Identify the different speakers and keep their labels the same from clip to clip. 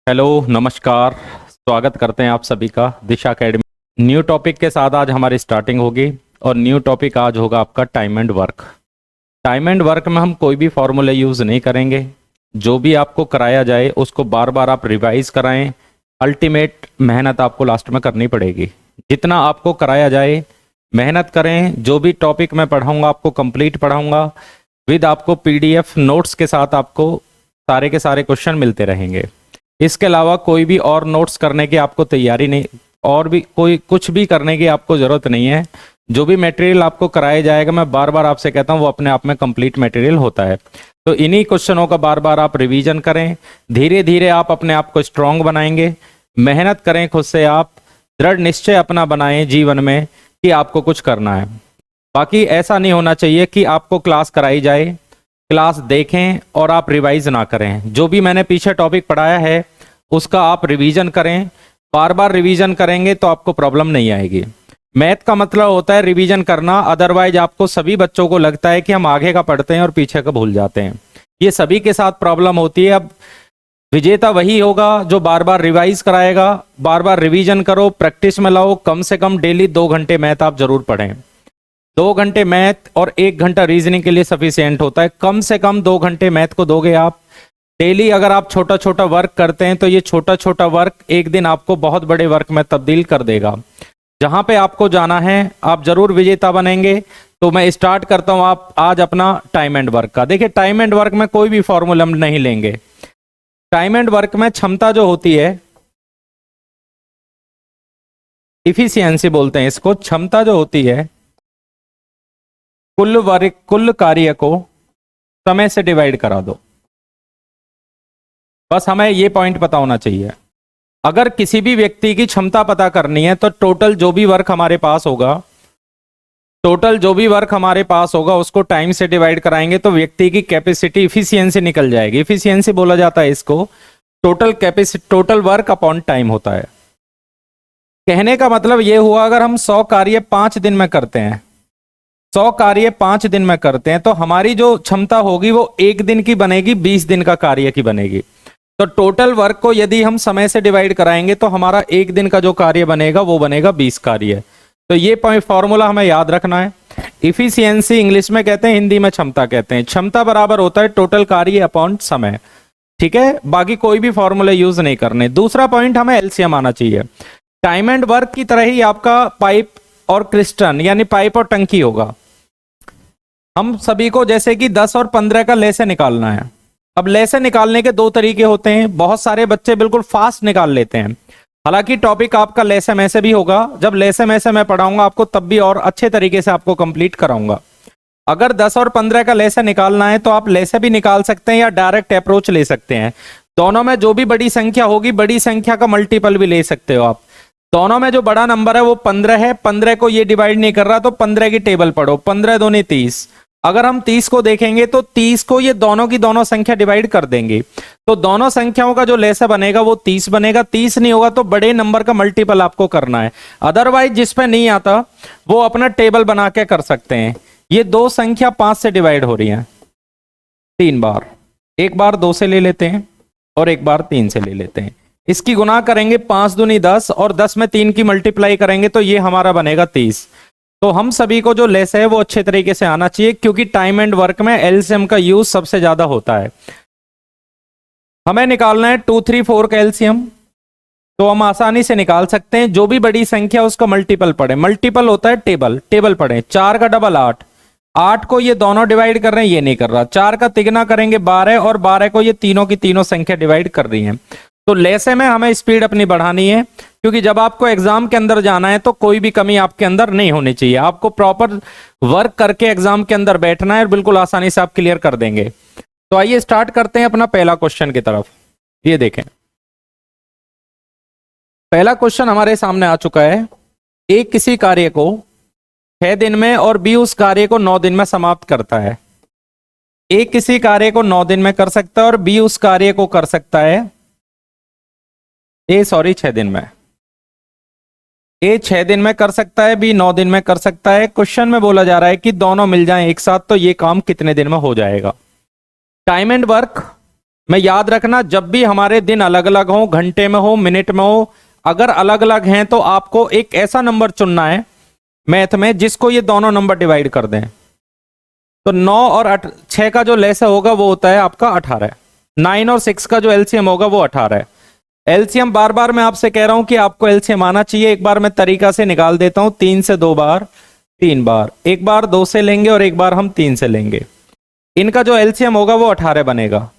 Speaker 1: Hello नमस्कार। स्वागत करते हैं आप सभी का दिशा एकेडमी। न्यू टॉपिक के साथ आज हमारी स्टार्टिंग होगी और न्यू टॉपिक आज होगा आपका time and work. Time and work में हम कोई भी फॉर्मूला यूज़ नहीं करेंगे। जो भी आपको कराया जाए उसको बार बार आप रिवाइज कराएं। अल्टीमेट मेहनत आपको लास्ट में करनी पड़ेगी। जितना आपको कराया जाए मेहनत करें। जो भी टॉपिक मैं पढ़ाऊँगा आपको कंप्लीट पढ़ाऊँगा विद आपको PDF नोट्स के साथ आपको सारे के सारे क्वेश्चन मिलते रहेंगे। इसके अलावा कोई भी और नोट्स करने की आपको तैयारी नहीं, और भी कोई कुछ भी करने की आपको ज़रूरत नहीं है। जो भी मटेरियल आपको कराया जाएगा मैं बार बार आपसे कहता हूँ वो अपने आप में कंप्लीट मटेरियल होता है। तो इन्हीं क्वेश्चनों का बार बार आप रिवीजन करें। धीरे धीरे आप अपने आप को स्ट्रांग बनाएंगे। मेहनत करें खुद से, आप दृढ़ निश्चय अपना बनाएं जीवन में कि आपको कुछ करना है। बाकी ऐसा नहीं होना चाहिए कि आपको क्लास कराई जाए, क्लास देखें और आप रिवाइज ना करें। जो भी मैंने पीछे टॉपिक पढ़ाया है उसका आप रिवीजन करें। बार बार रिवीजन करेंगे तो आपको प्रॉब्लम नहीं आएगी। मैथ का मतलब होता है रिवीजन करना, अदरवाइज आपको सभी बच्चों को लगता है कि हम आगे का पढ़ते हैं और पीछे का भूल जाते हैं। ये सभी के साथ प्रॉब्लम होती है। अब विजेता वही होगा जो बार बार रिवाइज कराएगा। बार बार रिवीजन करो, प्रैक्टिस में लाओ। कम से कम डेली 2 घंटे मैथ आप जरूर पढ़ें। 2 घंटे मैथ और 1 घंटा रीजनिंग के लिए सफिशिएंट होता है। कम से कम 2 घंटे मैथ को दोगे आप डेली। अगर आप छोटा छोटा वर्क करते हैं तो ये छोटा छोटा वर्क एक दिन आपको बहुत बड़े वर्क में तब्दील कर देगा। जहां पे आपको जाना है आप जरूर विजेता बनेंगे। तो मैं स्टार्ट करता हूं आप आज अपना टाइम एंड वर्क का। देखिए टाइम एंड वर्क में कोई भी फॉर्मूला हम नहीं लेंगे। टाइम एंड वर्क में क्षमता जो होती है, इफिशियंसी बोलते हैं इसको, क्षमता जो होती है कुल कार्य को समय से डिवाइड करा दो। बस हमें ये पॉइंट पता होना चाहिए। अगर किसी भी व्यक्ति की क्षमता पता करनी है तो टोटल जो भी वर्क हमारे पास होगा उसको टाइम से डिवाइड कराएंगे तो व्यक्ति की कैपेसिटी, इफिशियंसी निकल जाएगी। इफिशियंसी बोला जाता है इसको। टोटल वर्क अपॉन टाइम होता है। कहने का मतलब ये हुआ अगर हम 100 कार्य 5 दिन में करते हैं, 100 कार्य 5 दिन में करते हैं तो हमारी जो क्षमता होगी वो 1 दिन की बनेगी, 20 दिन का कार्य की बनेगी। तो टोटल वर्क को यदि हम समय से डिवाइड कराएंगे तो हमारा 1 दिन का जो कार्य बनेगा वो बनेगा 20 कार्य। तो ये फॉर्मूला हमें याद रखना है। इफिशियंसी इंग्लिश में कहते हैं, हिंदी में क्षमता कहते हैं। क्षमता बराबर होता है टोटल कार्य अपॉन समय। ठीक है, बाकी कोई भी फॉर्मूला यूज नहीं करने। दूसरा पॉइंट हमें एलसीएम आना चाहिए। टाइम एंड वर्क की तरह ही आपका पाइप और क्रिस्टन यानी पाइप और टंकी होगा। हम सभी को जैसे कि 10 और 15 का लेसे निकालना है। अब लेसे निकालने के 2 तरीके होते हैं। बहुत सारे बच्चे बिल्कुल फास्ट निकाल लेते हैं। हालांकि टॉपिक आपका लेसे में से भी होगा। जब लेसे में से मैं पढ़ाऊंगा आपको तब भी और अच्छे तरीके से आपको कंप्लीट कराऊंगा। अगर 10 और 15 का लेसे निकालना है तो आप लेसे भी निकाल सकते हैं या डायरेक्ट अप्रोच ले सकते हैं। दोनों में जो भी बड़ी संख्या होगी, बड़ी संख्या का मल्टीपल भी ले सकते हो आप। दोनों में जो बड़ा नंबर है वो 15 है। 15 को ये डिवाइड नहीं कर रहा तो 15 की टेबल पढ़ो। 15 दूनी 30। अगर हम 30 को देखेंगे तो 30 को ये दोनों की दोनों संख्या डिवाइड कर देंगे तो दोनों संख्याओं का जो लेसा बनेगा वो 30 बनेगा। 30 नहीं होगा तो बड़े नंबर का मल्टीपल आपको करना है। अदरवाइज जिस पे नहीं आता वो अपना टेबल बना के कर सकते हैं। ये 2 संख्या 5 से डिवाइड हो रही है 3 बार। एक बार 2 से ले लेते हैं और एक बार 3 से ले लेते हैं। इसकी गुना करेंगे 5 दूनी 10 और 10 में 3 की मल्टीप्लाई करेंगे तो ये हमारा बनेगा 30। तो हम सभी को जो लेस है वो अच्छे तरीके से आना चाहिए क्योंकि टाइम एंड वर्क में एलसीएम का यूज सबसे ज्यादा होता है। हमें निकालना है 2, 3, 4 का एलसीएम। तो हम आसानी से निकाल सकते हैं। जो भी बड़ी संख्या उसका मल्टीपल पढ़े। मल्टीपल होता है टेबल पढ़े। 4 का डबल 8। 8 को ये दोनों डिवाइड कर रहे हैं, ये नहीं कर रहा। 4 का तिगुना करेंगे 12 और 12 को ये तीनों की तीनों संख्या डिवाइड कर रही है। तो लेसे में हमें स्पीड अपनी बढ़ानी है क्योंकि जब आपको एग्जाम के अंदर जाना है तो कोई भी कमी आपके अंदर नहीं होनी चाहिए। आपको प्रॉपर वर्क करके एग्जाम के अंदर बैठना है और बिल्कुल आसानी से आप क्लियर कर देंगे। तो आइए स्टार्ट करते हैं अपना पहला क्वेश्चन की तरफ। ये देखें, पहला क्वेश्चन हमारे सामने आ चुका है। ए किसी कार्य को 6 दिन में और बी उस कार्य को 9 दिन में समाप्त करता है। ए किसी कार्य को 9 दिन में कर सकता है और बी उस कार्य को कर सकता है 6 दिन में। ए 6 दिन में कर सकता है, बी 9 दिन में कर सकता है। क्वेश्चन में बोला जा रहा है कि दोनों मिल जाएं एक साथ तो ये काम कितने दिन में हो जाएगा। टाइम एंड वर्क मैं याद रखना, जब भी हमारे दिन अलग अलग हो, घंटे में हो, मिनट में हो, अगर अलग अलग हैं तो आपको एक ऐसा नंबर चुनना है मैथ में जिसको ये दोनों नंबर डिवाइड कर दें। तो 9 और 6 का जो लेस होगा वो होता है आपका 18। 9 और 6 का जो एलसीएम होगा वो 18 है। एलसीएम बार बार मैं आपसे कह रहा हूं कि आपको एलसीएम आना चाहिए। एक बार मैं तरीका से निकाल देता हूं। 3 से 2 बार, 3 बार, एक बार 2 से लेंगे और एक बार हम 3 से लेंगे। इनका जो एलसीएम होगा वो 18 बनेगा।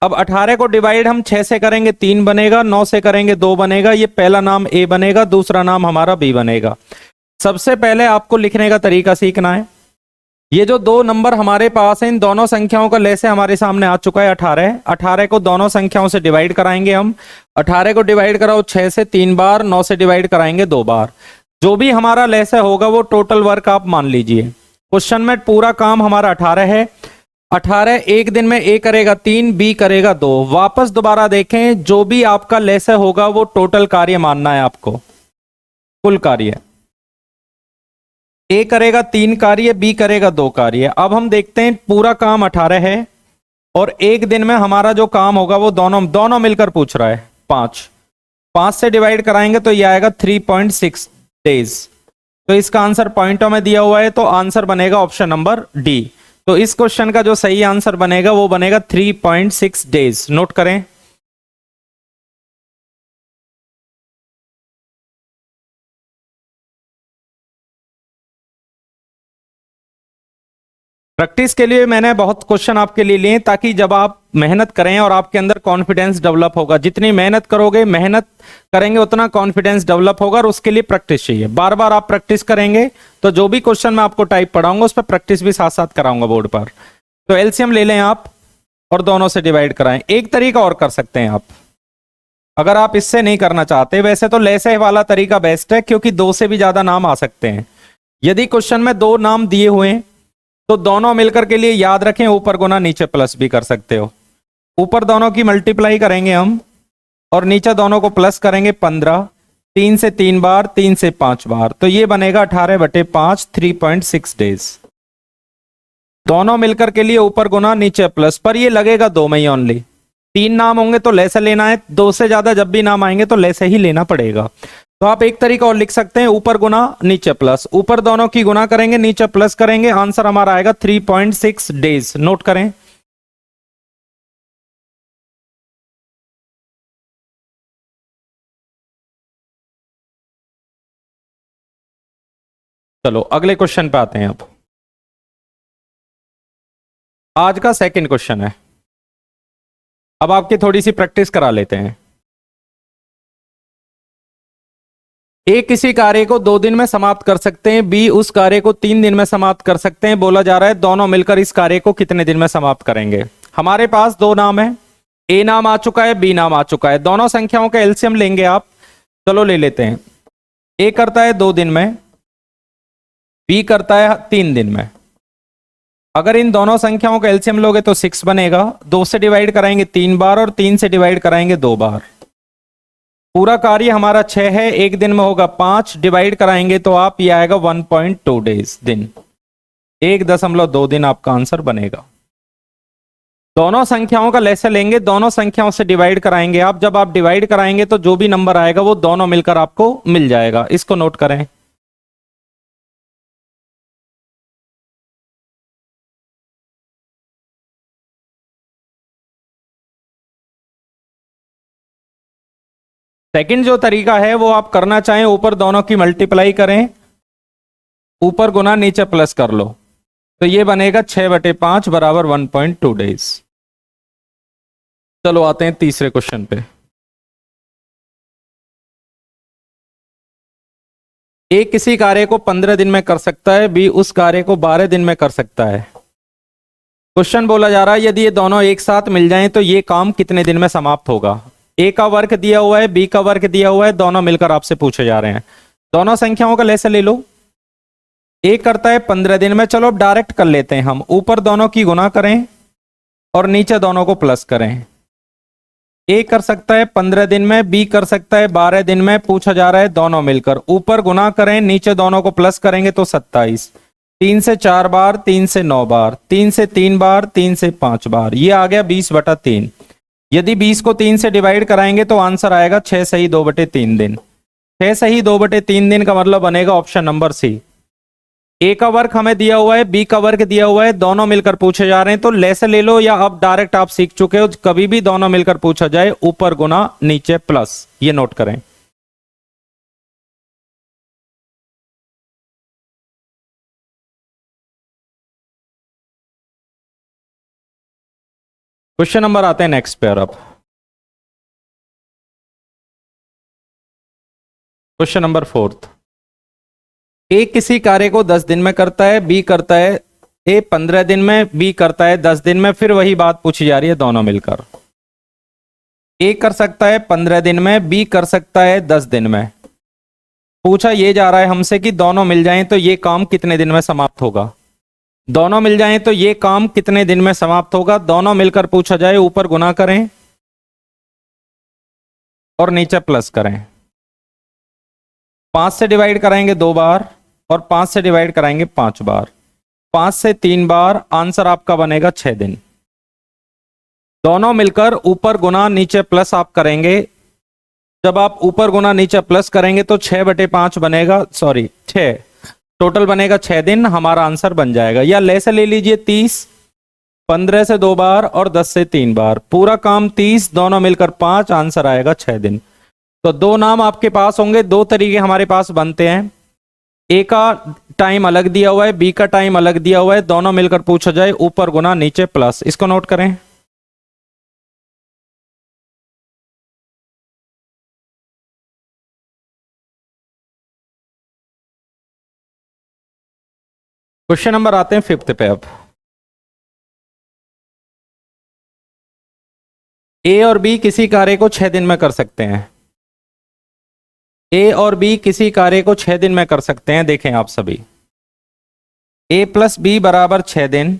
Speaker 1: अब 18 को डिवाइड हम 6 से करेंगे 3 बनेगा, 9 से करेंगे 2 बनेगा। ये पहला नाम ए बनेगा, दूसरा नाम हमारा बी बनेगा। सबसे पहले आपको लिखने का तरीका सीखना है। ये जो दो नंबर हमारे पास हैं, इन दोनों संख्याओं का लेसे हमारे सामने आ चुका है 18। 18 को दोनों संख्याओं से डिवाइड कराएंगे हम। 18 को डिवाइड कराओ 6 से 3 बार, 9 से डिवाइड कराएंगे 2 बार। जो भी हमारा लेसे होगा वो टोटल वर्क आप मान लीजिए। क्वेश्चन में पूरा काम हमारा 18 है। 18 एक दिन में ए करेगा 3, बी करेगा 2। वापस दोबारा देखें, जो भी आपका लेसे होगा वो टोटल कार्य मानना है आपको, कुल कार्य। ए करेगा 3 कार्य, बी करेगा 2 कार्य। अब हम देखते हैं, पूरा काम 18 है और एक दिन में हमारा जो काम होगा वो दोनों मिलकर पूछ रहा है 5। 5 से डिवाइड कराएंगे तो ये आएगा 3.6 डेज। तो इसका आंसर पॉइंटों में दिया हुआ है, तो आंसर बनेगा ऑप्शन नंबर डी। तो इस क्वेश्चन का जो सही आंसर बनेगा वो बनेगा 3.6 डेज। नोट करें। प्रैक्टिस के लिए मैंने बहुत क्वेश्चन आपके लिए लिए ताकि जब आप मेहनत करें और आपके अंदर कॉन्फिडेंस डेवलप होगा। जितनी मेहनत करोगे, मेहनत करेंगे, उतना कॉन्फिडेंस डेवलप होगा और उसके लिए प्रैक्टिस चाहिए। बार बार आप प्रैक्टिस करेंगे तो जो भी क्वेश्चन मैं आपको टाइप पढ़ाऊंगा उस पर प्रैक्टिस भी साथ साथ कराऊंगा बोर्ड पर। तो एलसीएम ले लें आप और दोनों से डिवाइड कराएं। एक तरीका और कर सकते हैं आप, अगर आप इससे नहीं करना चाहते। वैसे तो लेसे वाला तरीका बेस्ट है क्योंकि 2 से भी ज्यादा नाम आ सकते हैं। यदि क्वेश्चन में 2 नाम दिए हुए हैं तो दोनों मिलकर के लिए याद रखें, ऊपर गुना नीचे प्लस भी कर सकते हो। ऊपर दोनों की मल्टीप्लाई करेंगे हम और नीचे दोनों को प्लस करेंगे 15। 3 से 3 बार, 3 से 5 बार, तो ये बनेगा 18/5, 3.6 डेज। दोनों मिलकर के लिए ऊपर गुना नीचे प्लस, पर ये लगेगा 2 में ही ओनली। 3 नाम होंगे तो लेसे लेना है, 2 से ज्यादा जब भी नाम आएंगे तो लेसे ही लेना पड़ेगा। तो आप एक तरीका और लिख सकते हैं, ऊपर गुना नीचे प्लस। ऊपर दोनों की गुना करेंगे, नीचे प्लस करेंगे, आंसर हमारा आएगा 3.6 डेज। नोट करें। चलो अगले क्वेश्चन पे आते हैं। अब आज का सेकंड क्वेश्चन है। अब आपकी थोड़ी सी प्रैक्टिस करा लेते हैं। ए किसी कार्य को 2 दिन में समाप्त कर सकते हैं, बी उस कार्य को 3 दिन में समाप्त कर सकते हैं। बोला जा रहा है दोनों मिलकर इस कार्य को कितने दिन में समाप्त करेंगे। हमारे पास 2 नाम है, ए नाम आ चुका है, बी नाम आ चुका है। दोनों संख्याओं का एलसीएम लेंगे आप। चलो ले लेते हैं। ए करता है 2 दिन में, बी करता है 3 दिन में। अगर इन दोनों संख्याओं का एलसीएम लोगे तो 6 बनेगा। 2 से डिवाइड कराएंगे 3 बार और 3 से डिवाइड कराएंगे 2 बार। पूरा कार्य हमारा 6 है, एक दिन में होगा 5। डिवाइड कराएंगे तो आप ये आएगा 1.2 डेज, दिन। 1.2 दिन आपका आंसर बनेगा। दोनों संख्याओं का लेसे लेंगे, दोनों संख्याओं से डिवाइड कराएंगे आप। जब आप डिवाइड कराएंगे तो जो भी नंबर आएगा वो दोनों मिलकर आपको मिल जाएगा। इसको नोट करें। सेकंड जो तरीका है वो आप करना चाहें, ऊपर दोनों की मल्टीप्लाई करें, ऊपर गुना नीचे प्लस कर लो, तो ये बनेगा 6/5 बराबर 1.2 डेज। चलो आते हैं तीसरे क्वेश्चन पे। ए किसी कार्य को 15 दिन में कर सकता है, बी उस कार्य को 12 दिन में कर सकता है। क्वेश्चन बोला जा रहा है यदि ये दोनों एक साथ मिल जाएं तो ये काम कितने दिन में समाप्त होगा। ए का वर्क दिया हुआ है, बी का वर्क दिया हुआ है, दोनों मिलकर आपसे पूछे जा रहे हैं। दोनों संख्याओं का लेसे ले लो। ए करता है 15 दिन में। चलो अब डायरेक्ट कर लेते हैं हम। ऊपर दोनों की गुना करें और नीचे दोनों को प्लस करें। ए कर सकता है 15 दिन में, बी कर सकता है 12 दिन में। पूछा जा रहा है दोनों मिलकर। ऊपर गुना करें, नीचे दोनों को प्लस करेंगे तो 27। 3 से 4 बार, 3 से 9 बार, 3 से 3 बार, 3 से 5 बार, ये आ गया 20/3। यदि 20 को 3 से डिवाइड कराएंगे तो आंसर आएगा 6 सही 2/3 दिन। 6 सही 2/3 दिन का मतलब बनेगा ऑप्शन नंबर सी। ए का वर्क हमें दिया हुआ है, बी का वर्क दिया हुआ है, दोनों मिलकर पूछे जा रहे हैं, तो लेसे ले लो या अब डायरेक्ट आप सीख चुके हो, कभी भी दोनों मिलकर पूछा जाए ऊपर गुना नीचे प्लस, ये नोट करें। क्वेश्चन नंबर आते हैं नेक्स्ट पेयर अब। Question number 4। ए किसी कार्य को 10 दिन में करता है, बी करता है ए 15 दिन में, बी करता है 10 दिन में, फिर वही बात पूछी जा रही है दोनों मिलकर। ए कर सकता है 15 दिन में, बी कर सकता है 10 दिन में। पूछा ये जा रहा है हमसे कि दोनों मिल जाएं तो ये काम कितने दिन में समाप्त होगा। दोनों मिल जाएं तो ये काम कितने दिन में समाप्त होगा, दोनों मिलकर पूछा जाए, ऊपर गुना करें और नीचे प्लस करें। 5 से डिवाइड कराएंगे 2 बार और 5 से डिवाइड कराएंगे 5 बार, 5 से 3 बार, आंसर आपका बनेगा 6 दिन। दोनों मिलकर ऊपर गुना नीचे प्लस आप करेंगे। जब आप ऊपर गुना नीचे प्लस करेंगे तो 6/5 बनेगा, सॉरी 6, टोटल बनेगा 6 दिन, हमारा आंसर बन जाएगा। या लेसे ले लीजिए 30, 15 से 2 बार और 10 से 3 बार, पूरा काम 30, दोनों मिलकर 5, आंसर आएगा 6 दिन। तो दो नाम आपके पास होंगे, दो तरीके हमारे पास बनते हैं। ए का टाइम अलग दिया हुआ है, बी का टाइम अलग दिया हुआ है, दोनों मिलकर पूछा जाए ऊपर गुना नीचे प्लस, इसको नोट करें। क्वेश्चन नंबर आते हैं 5th पे अब। ए और बी किसी कार्य को 6 दिन में कर सकते हैं। ए और बी किसी कार्य को 6 दिन में कर सकते हैं, देखें आप सभी। ए प्लस बी बराबर 6 दिन,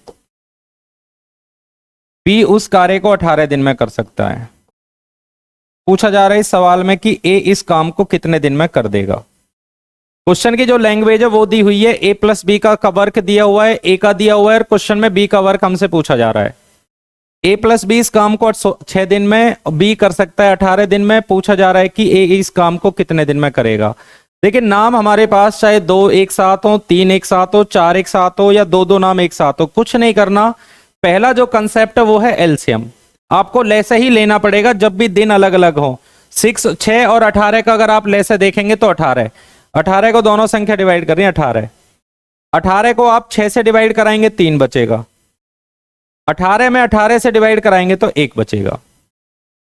Speaker 1: बी उस कार्य को 18 दिन में कर सकता है। पूछा जा रहा है इस सवाल में कि ए इस काम को कितने दिन में कर देगा। क्वेश्चन की जो लैंग्वेज है वो दी हुई है, ए प्लस बी का वर्क दिया हुआ है, ए का दिया हुआ है, और क्वेश्चन में बी का वर्क हमसे पूछा जा रहा है। ए प्लस बी इस काम को 6 दिन में, बी कर सकता है 18 दिन में। पूछा जा रहा है कि ए इस काम को कितने दिन में करेगा। देखिए नाम हमारे पास चाहे 2 एक साथ हो, 3 एक साथ हो, 4 एक साथ हो, या 2 नाम एक साथ हो, कुछ नहीं करना। पहला जो कंसेप्ट है वो है एलसीएम। आपको लेसे ही लेना पड़ेगा जब भी दिन अलग अलग हो। 6 और 18 का अगर आप लेसे देखेंगे तो 18 को दोनों संख्या डिवाइड कर रही है, 18 को आप 6 से डिवाइड कराएंगे 3 बचेगा, 18 में 18 से डिवाइड कराएंगे तो 1 बचेगा।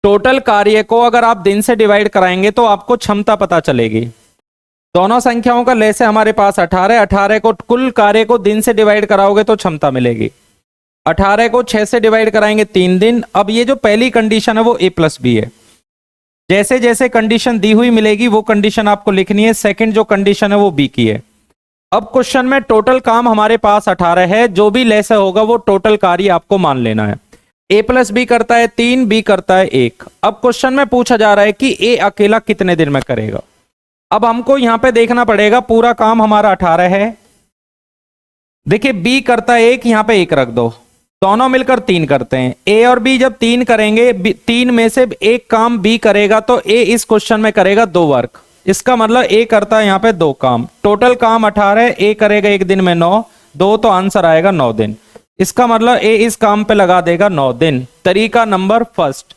Speaker 1: टोटल कार्य को अगर आप दिन से डिवाइड कराएंगे तो आपको क्षमता पता चलेगी। दोनों संख्याओं का लेसे हमारे पास 18 को कुल कार्य को दिन से डिवाइड कराओगे तो क्षमता मिलेगी। 18 को 6 से डिवाइड कराएंगे 3 दिन। अब ये जो पहली कंडीशन है वो ए प्लस बी है, जैसे जैसे कंडीशन दी हुई मिलेगी वो कंडीशन आपको लिखनी है। सेकंड जो कंडीशन है वो बी की है। अब क्वेश्चन में टोटल काम हमारे पास 18 है, जो भी लेसे होगा वो टोटल कार्य आपको मान लेना है। ए प्लस बी करता है 3, बी करता है 1। अब क्वेश्चन में पूछा जा रहा है कि ए अकेला कितने दिन में करेगा। अब हमको यहां पे देखना पड़ेगा, पूरा काम हमारा 18 है। देखिए बी करता है 1, यहां पे 1 रख दो, दोनों मिलकर 3 करते हैं। ए और बी जब 3 करेंगे, 3 में से एक काम बी करेगा, तो ए इस क्वेश्चन में करेगा 2 वर्क। इसका मतलब ए करता है यहां पे 2 काम। टोटल काम 18, ए करेगा 1 दिन में 9, 2 तो आंसर आएगा 9 दिन। इसका मतलब ए इस काम पे लगा देगा 9 दिन। तरीका नंबर फर्स्ट।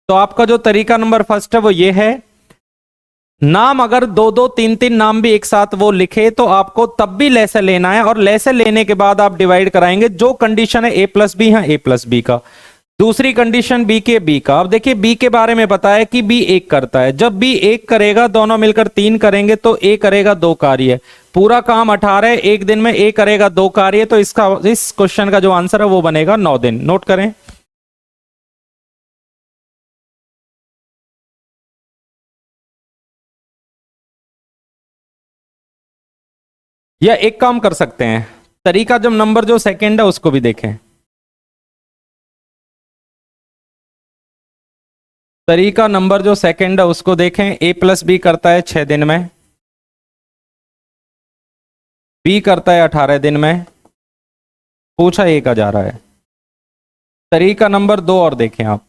Speaker 1: तो आपका जो तरीका नंबर फर्स्ट है वो ये है, नाम अगर 2 3 नाम भी एक साथ वो लिखे तो आपको तब भी लेसे लेना है, और लेसे लेने के बाद आप डिवाइड कराएंगे। जो कंडीशन है ए प्लस बी है, ए प्लस बी का। दूसरी कंडीशन बी के बी का। अब देखिए बी के बारे में बताया कि बी 1 करता है। जब बी 1 करेगा, दोनों मिलकर 3 करेंगे तो ए करेगा 2 कार्य। पूरा काम 18, 1 दिन में ए करेगा 2 कार्य, तो इसका इस क्वेश्चन का जो आंसर है वो बनेगा 9 दिन। नोट करें। या एक काम कर सकते हैं, तरीका जब नंबर जो सेकंड है उसको भी देखें। तरीका नंबर जो सेकंड है उसको देखें। ए प्लस बी करता है 6 दिन में, बी करता है 18 दिन में, पूछा ए का जा रहा है। तरीका नंबर 2 और देखें आप,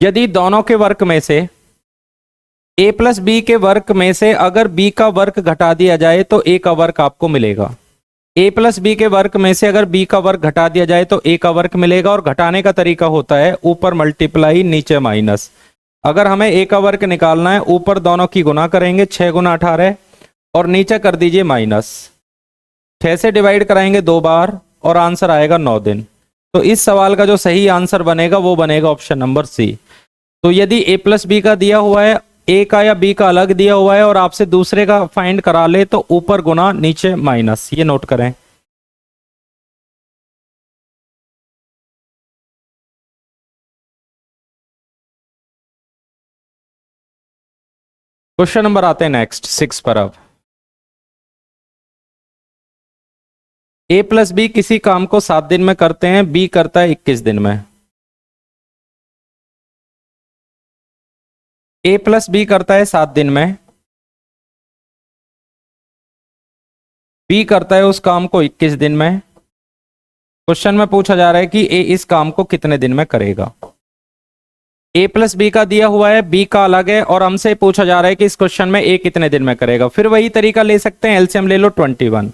Speaker 1: यदि दोनों के वर्क में से ए प्लस बी के वर्क में से अगर बी का वर्क घटा दिया जाए तो ए का वर्क आपको मिलेगा। ए प्लस बी के वर्क में से अगर बी का वर्क घटा दिया जाए तो ए का वर्क मिलेगा, और घटाने का तरीका होता है ऊपर मल्टीप्लाई नीचे माइनस। अगर हमें ए का वर्क निकालना है, ऊपर दोनों की गुना करेंगे 6 गुना 18 और नीचे कर दीजिए माइनस। 6 से डिवाइड कराएंगे 2 बार और आंसर आएगा 9 दिन। तो इस सवाल का जो सही आंसर बनेगा वो बनेगा ऑप्शन नंबर सी। तो यदि ए प्लस बी का दिया हुआ है, ए का या बी का अलग दिया हुआ है और आपसे दूसरे का फाइंड करा ले तो ऊपर गुना नीचे माइनस, ये नोट करें। क्वेश्चन नंबर आते हैं नेक्स्ट 6 पर। अब ए प्लस बी किसी काम को 7 दिन में करते हैं, बी करता है 21 दिन में। ए प्लस बी करता है 7 दिन में, बी करता है उस काम को 21 दिन में। क्वेश्चन में पूछा जा रहा है कि ए इस काम को कितने दिन में करेगा। ए प्लस बी का दिया हुआ है, बी का अलग है, और हमसे पूछा जा रहा है कि इस क्वेश्चन में ए कितने दिन में करेगा। फिर वही तरीका ले सकते हैं, एलसीएम ले लो 21।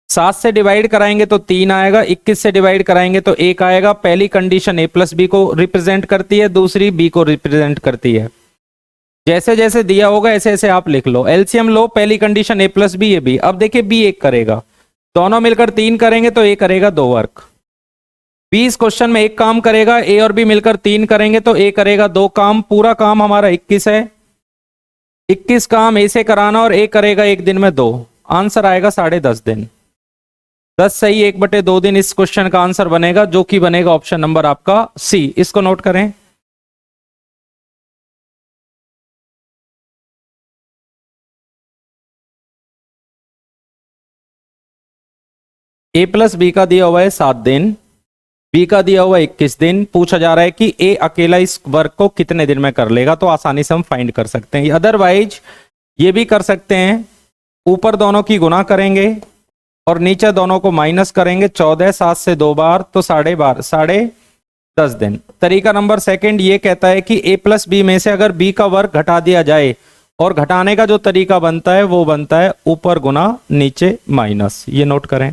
Speaker 1: 7 से डिवाइड कराएंगे तो 3 आएगा, 21 से डिवाइड कराएंगे तो 1 आएगा। पहली कंडीशन ए प्लस बी को रिप्रेजेंट करती है, दूसरी बी को रिप्रेजेंट करती है। जैसे जैसे दिया होगा ऐसे ऐसे आप लिख लो। एलसीएम लो, पहली कंडीशन ए प्लस बी, ये बी। अब देखिए बी 1 करेगा, दोनों मिलकर 3 करेंगे तो ए करेगा 2 वर्क। बी इस क्वेश्चन में 1 काम करेगा, ए और बी मिलकर 3 करेंगे तो ए करेगा 2 काम। पूरा काम हमारा 21 है, 21 काम ए से कराना और ए करेगा 1 दिन में 2। आंसर आएगा 10.5 दिन। 10 सही 1/2 दिन इस क्वेश्चन का आंसर बनेगा, जो कि बनेगा ऑप्शन नंबर आपका सी। इसको नोट करें। ए प्लस बी का दिया हुआ है 7 दिन, बी का दिया हुआ 21 दिन। पूछा जा रहा है कि ए अकेला इस वर्क को कितने दिन में कर लेगा, तो आसानी से हम फाइंड कर सकते हैं। अदरवाइज ये भी कर सकते हैं, ऊपर दोनों की गुना करेंगे और नीचे दोनों को माइनस करेंगे। 14 7 से 2 बार तो 10.5 दिन। तरीका नंबर 2 ये कहता है कि ए प्लस बी में से अगर बी का वर्क घटा दिया जाए, और घटाने का जो तरीका बनता है वो बनता है ऊपर गुना नीचे माइनस, ये नोट करें।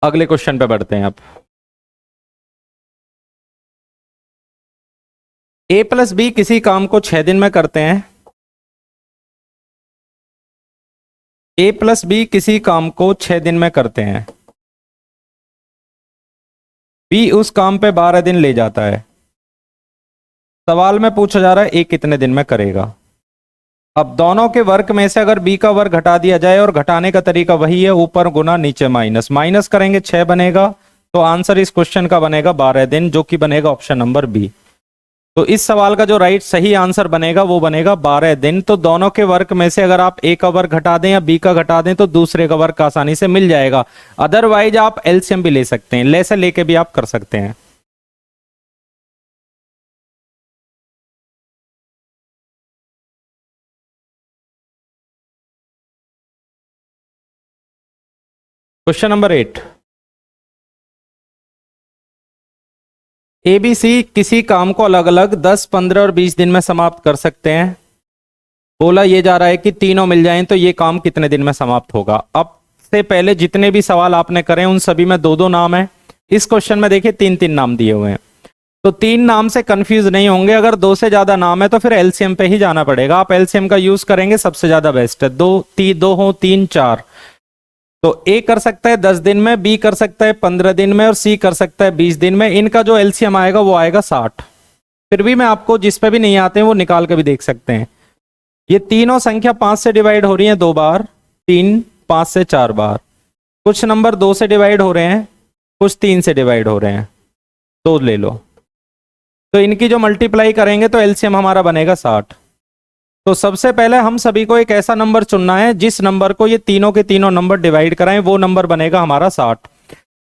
Speaker 1: अगले क्वेश्चन पे बढ़ते हैं आप। ए प्लस बी किसी काम को 6 दिन में करते हैं। ए प्लस बी किसी काम को 6 दिन में करते हैं, बी उस काम पे 12 दिन ले जाता है। सवाल में पूछा जा रहा है ए कितने दिन में करेगा। अब दोनों के वर्क में से अगर बी का वर्क घटा दिया जाए, और घटाने का तरीका वही है ऊपर गुना नीचे माइनस। माइनस करेंगे 6 बनेगा, तो आंसर इस क्वेश्चन का बनेगा 12 दिन, जो कि बनेगा ऑप्शन नंबर बी। तो इस सवाल का जो राइट सही आंसर बनेगा वो बनेगा 12 दिन। तो दोनों के वर्क में से अगर आप ए का वर्क घटा दें या बी का घटा दें तो दूसरे का वर्क आसानी से मिल जाएगा। अदरवाइज आप एलसीएम भी ले सकते हैं, ले से लेके भी आप कर सकते हैं। क्वेश्चन नंबर 8, एबीसी किसी काम को अलग अलग 10, 15 और 20 दिन में समाप्त कर सकते हैं। बोला ये जा रहा है कि तीनों मिल जाएं तो ये काम कितने दिन में समाप्त होगा। अब से पहले जितने भी सवाल आपने करे उन सभी में 2-2 नाम है। इस क्वेश्चन में देखिए 3-3 नाम दिए हुए हैं, तो 3 नाम से कंफ्यूज नहीं होंगे। अगर 2 से ज्यादा नाम है तो फिर एलसीएम पे ही जाना पड़ेगा। आप एलसीएम का यूज करेंगे, सबसे ज्यादा बेस्ट है। 2 हो 3 4, तो ए कर सकता है 10 दिन में, बी कर सकता है 15 दिन में और सी कर सकता है 20 दिन में। इनका जो एलसीएम आएगा वो आएगा 60। फिर भी मैं आपको जिस पे भी नहीं आते हैं वो निकाल के भी देख सकते हैं। ये तीनों संख्या 5 से डिवाइड हो रही है 2 बार, 3 5 से 4 बार। कुछ नंबर 2 से डिवाइड हो रहे हैं, कुछ 3 से डिवाइड हो रहे हैं, तो ले लो। तो इनकी जो मल्टीप्लाई करेंगे तो एलसीएम हमारा बनेगा 60। तो सबसे पहले हम सभी को एक ऐसा नंबर चुनना है जिस नंबर को ये तीनों के तीनों नंबर डिवाइड कराएं, वो नंबर बनेगा हमारा 60।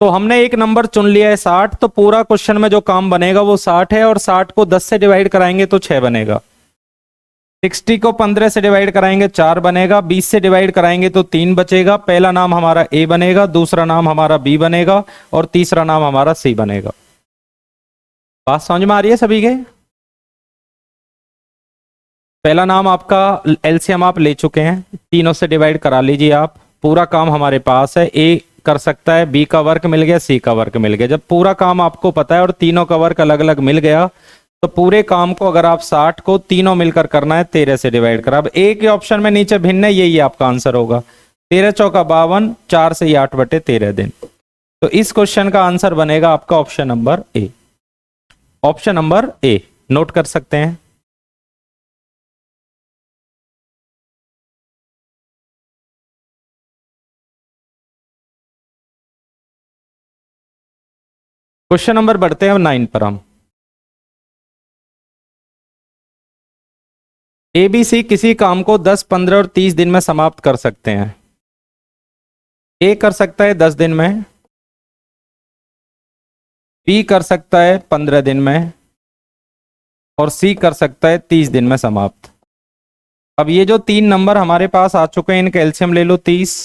Speaker 1: तो हमने एक नंबर चुन लिया है 60, तो पूरा क्वेश्चन में जो काम बनेगा वो 60 है, और 60 को 10 से डिवाइड कराएंगे तो 6 बनेगा। 60 को 15 से डिवाइड कराएंगे 4 बनेगा। 20 से डिवाइड कराएंगे तो 3 बचेगा। पहला नाम हमारा ए बनेगा, दूसरा नाम हमारा बी बनेगा, और तीसरा नाम हमारा सी बनेगा। बात समझ में आ रही है सभी के? पहला नाम आपका एलसीएम आप ले चुके हैं, तीनों से डिवाइड करा लीजिए आप। पूरा काम हमारे पास है, ए कर सकता है, बी का वर्क मिल गया, सी का वर्क मिल गया। जब पूरा काम आपको पता है और तीनों का वर्क अलग अलग मिल गया, तो पूरे काम को अगर आप 60 को तीनों मिलकर करना है 13 से डिवाइड करा। अब एक ही ऑप्शन में नीचे भिन्न है, यही आपका आंसर होगा। 13 चौका 52, 4 से 8/13 दिन। तो इस क्वेश्चन का आंसर बनेगा आपका option number A. Option number A note कर सकते हैं। क्वेश्चन नंबर बढ़ते हैं 9 पर हम। एबीसी किसी काम को 10, 15 और 30 दिन में समाप्त कर सकते हैं। ए कर सकता है 10 दिन में, बी कर सकता है 15 दिन में, और सी कर सकता है 30 दिन में समाप्त। अब ये जो 3 नंबर हमारे पास आ चुके हैं, इनका एलसीएम ले लो 30।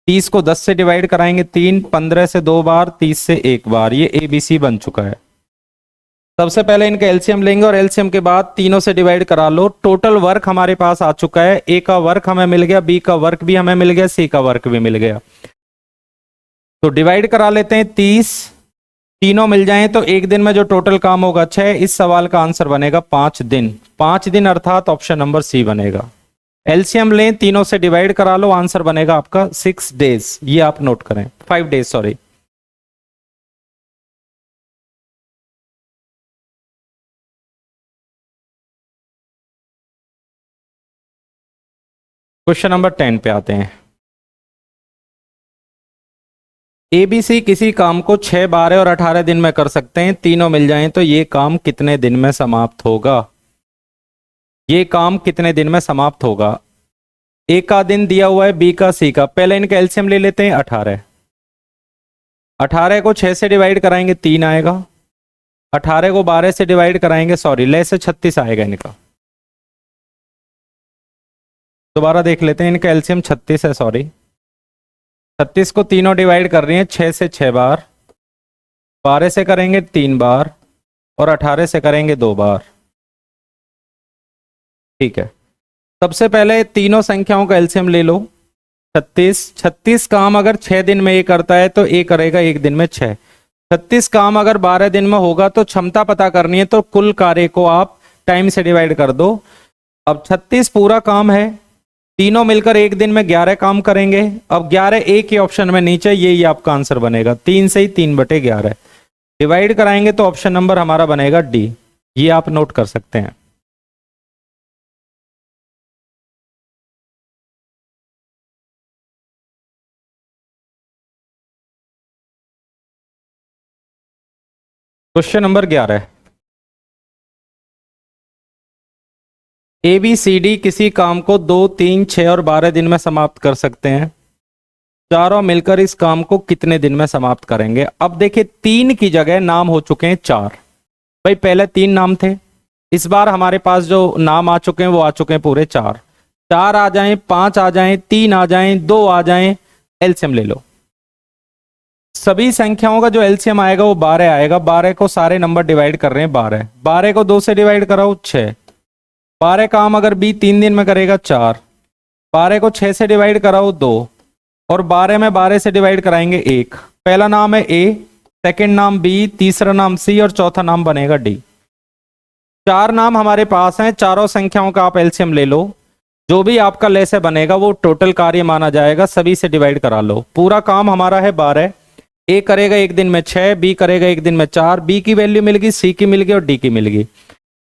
Speaker 1: 30 को 10 से डिवाइड कराएंगे 3, 15 से 2 बार, 30 से 1 बार। ये एबीसी बन चुका है। सबसे पहले इनका एलसीएम लेंगे और एलसीएम के बाद तीनों से डिवाइड करा लो। टोटल वर्क हमारे पास आ चुका है। ए का वर्क हमें मिल गया, बी का वर्क भी हमें मिल गया, सी का वर्क भी मिल गया। तो डिवाइड करा लेते हैं 30, तीनों मिल जाएं तो एक दिन में जो टोटल काम होगा 6। इस सवाल का आंसर बनेगा 5 दिन। 5 दिन अर्थात ऑप्शन नंबर सी बनेगा। एलसीएम लें, तीनों से डिवाइड करा लो, आंसर बनेगा आपका 6 डेज। ये आप नोट करें, 5 डेज सॉरी। क्वेश्चन नंबर 10 पे आते हैं। एबीसी किसी काम को 6, 12 और 18 दिन में कर सकते हैं। तीनों मिल जाएं तो ये काम कितने दिन में समाप्त होगा? ये काम कितने दिन में समाप्त होगा? ए का दिन दिया हुआ है, बी का, सी का। पहले इनका एलसीएम ले लेते हैं 18। 18 को 6 से डिवाइड कराएंगे 3 आएगा। 18 को 12 से डिवाइड कराएंगे, सॉरी ले से 36 आएगा इनका। दोबारा देख लेते हैं, इनका एलसीएम 36 है, सॉरी 36 को तीनों डिवाइड कर रही हैं 6 से 6 बार, 12 से करेंगे 3 बार, और 18 से करेंगे 2 बार। ठीक है, सबसे पहले तीनों संख्याओं का एलसीएम ले लो। 36 काम अगर 6 दिन में ए करता है तो ए करेगा 1 दिन में 6। 36 काम अगर 12 दिन में होगा तो क्षमता पता करनी है, तो कुल कार्य को आप टाइम से डिवाइड कर दो। अब 36 पूरा काम है, तीनों मिलकर 1 दिन में 11 काम करेंगे। अब 11 एक ही ऑप्शन में नीचे, यही आपका आंसर बनेगा। 3 से ही 3/11 डिवाइड कराएंगे तो ऑप्शन नंबर हमारा बनेगा डी। ये आप नोट कर सकते हैं। Question number 11। A B C D किसी काम को 2, 3, 6 और 12 दिन में समाप्त कर सकते हैं। चारों मिलकर इस काम को कितने दिन में समाप्त करेंगे? अब देखिए 3 की जगह नाम हो चुके हैं 4। भाई पहले 3 नाम थे, इस बार हमारे पास जो नाम आ चुके हैं वो आ चुके हैं पूरे 4। 4 आ जाएं, 5 आ जाएं, 3 आ जाएं, 2 आ जाएं, एलसीएम ले लो। सभी संख्याओं का जो एलसीएम आएगा वो 12 आएगा। 12 को सारे नंबर डिवाइड कर रहे हैं 12। 12 को 2 से डिवाइड कराओ 6। 12 काम अगर बी 3 दिन में करेगा 4। 12 को 6 से डिवाइड कराओ 2, और 12 में 12 से डिवाइड कराएंगे 1। पहला नाम है ए, सेकंड नाम बी, तीसरा नाम सी, और चौथा नाम बनेगा डी। 4 नाम हमारे पास हैं, चारों संख्याओं का आप एलसीएम ले लो। जो भी आपका लेसे बनेगा वो टोटल कार्य माना जाएगा। सभी से डिवाइड करा लो। पूरा काम हमारा है 12। ए करेगा 1 दिन में 6, बी करेगा 1 दिन में 4, बी की वैल्यू मिल गई, सी की मिल गई, और डी की मिल गई।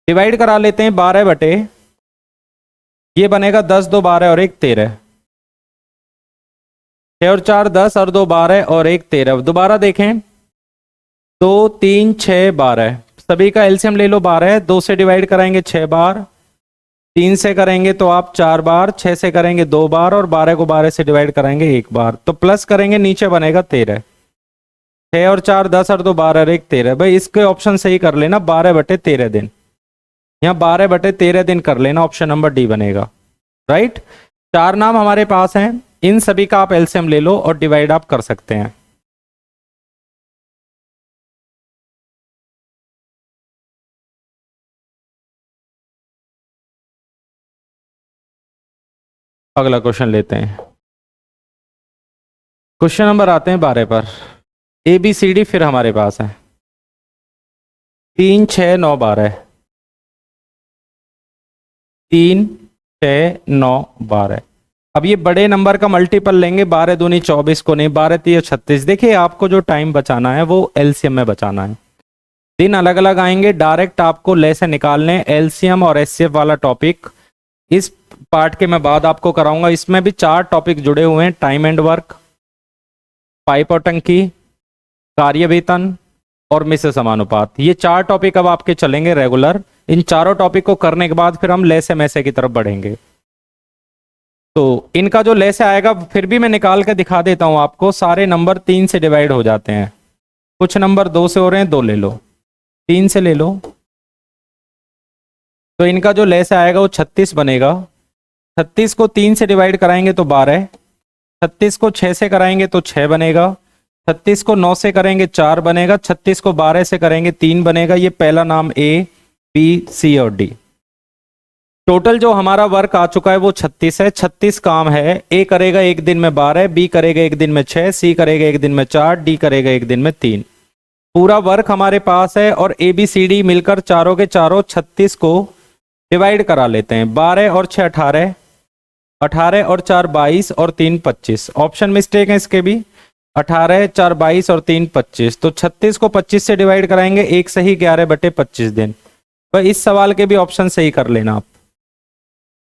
Speaker 1: डिवाइड करा लेते हैं 12 बटे, ये बनेगा 10, 2 12 और 1 13। 6 और 4 10 और 2 12 और 1 13। दोबारा देखें, 2, 3, 6, 12। सभी का एलसीएम ले लो 12। 2 से डिवाइड कराएंगे 6 बार, 3 से करेंगे तो आप 4 बार, 6 से करेंगे 2 बार, और 12 को 12 से डिवाइड कराएंगे 1 बार। तो प्लस करेंगे नीचे बनेगा 13। 6 और 4 10 और 2 12 और 1 13। भाई इसके ऑप्शन सही कर लेना, 12/13 दिन। यहाँ 12/13 दिन कर लेना, ऑप्शन नंबर डी बनेगा। राइट, 4 नाम हमारे पास हैं, इन सभी का आप एलसीएम ले लो और डिवाइड आप कर सकते हैं। अगला क्वेश्चन लेते हैं। क्वेश्चन नंबर आते हैं 12 पर। ए बी सी डी फिर हमारे पास है 3 6 9 12, 3 6 9 12। अब ये बड़े नंबर का मल्टीपल लेंगे, 12 दूनी 24 को नहीं, 12 3 36। देखिए आपको जो टाइम बचाना है वो एलसीएम में बचाना है। दिन अलग अलग आएंगे, डायरेक्ट आपको ले से निकालने एलसीएम और एचसीएफ वाला टॉपिक इस पार्ट के मैं बाद आपको कराऊंगा। इसमें भी 4 टॉपिक जुड़े हुए हैं, टाइम एंड वर्क, पाइप और टंकी, कार्य वेतन और मिश्र समानुपात। ये 4 टॉपिक अब आपके चलेंगे रेगुलर। इन चारों टॉपिक को करने के बाद फिर हम लेसे मैसे की तरफ बढ़ेंगे। तो इनका जो लेसे आएगा फिर भी मैं निकाल के दिखा देता हूं आपको। सारे नंबर 3 से डिवाइड हो जाते हैं, कुछ नंबर 2 से हो रहे हैं, 2 ले लो, 3 से ले लो। तो इनका जो लेसे आएगा वो 36 बनेगा। 36 को 3 से डिवाइड कराएंगे तो 12, 36 को 6 से कराएंगे तो 6 बनेगा, 36 को 9 से करेंगे 4 बनेगा, 36 को 12 से करेंगे 3 बनेगा। ये पहला नाम ए बी सी और डी। टोटल जो हमारा वर्क आ चुका है वो 36 है। 36 काम है, ए करेगा एक दिन में 12, बी करेगा एक दिन में 6, सी करेगा एक दिन में 4, डी करेगा एक दिन में 3। पूरा वर्क हमारे पास है और ए बी सी डी मिलकर चारों के चारों 36 को डिवाइड करा लेते हैं। 12 और 6 18, 18 और 4 22 और 3 25। ऑप्शन मिस्टेक है इसके भी, 18 4 22 और 3 25। तो 36 को 25 से डिवाइड कराएंगे, एक सही 11/25 दिन। तो इस सवाल के भी ऑप्शन सही कर लेना आप,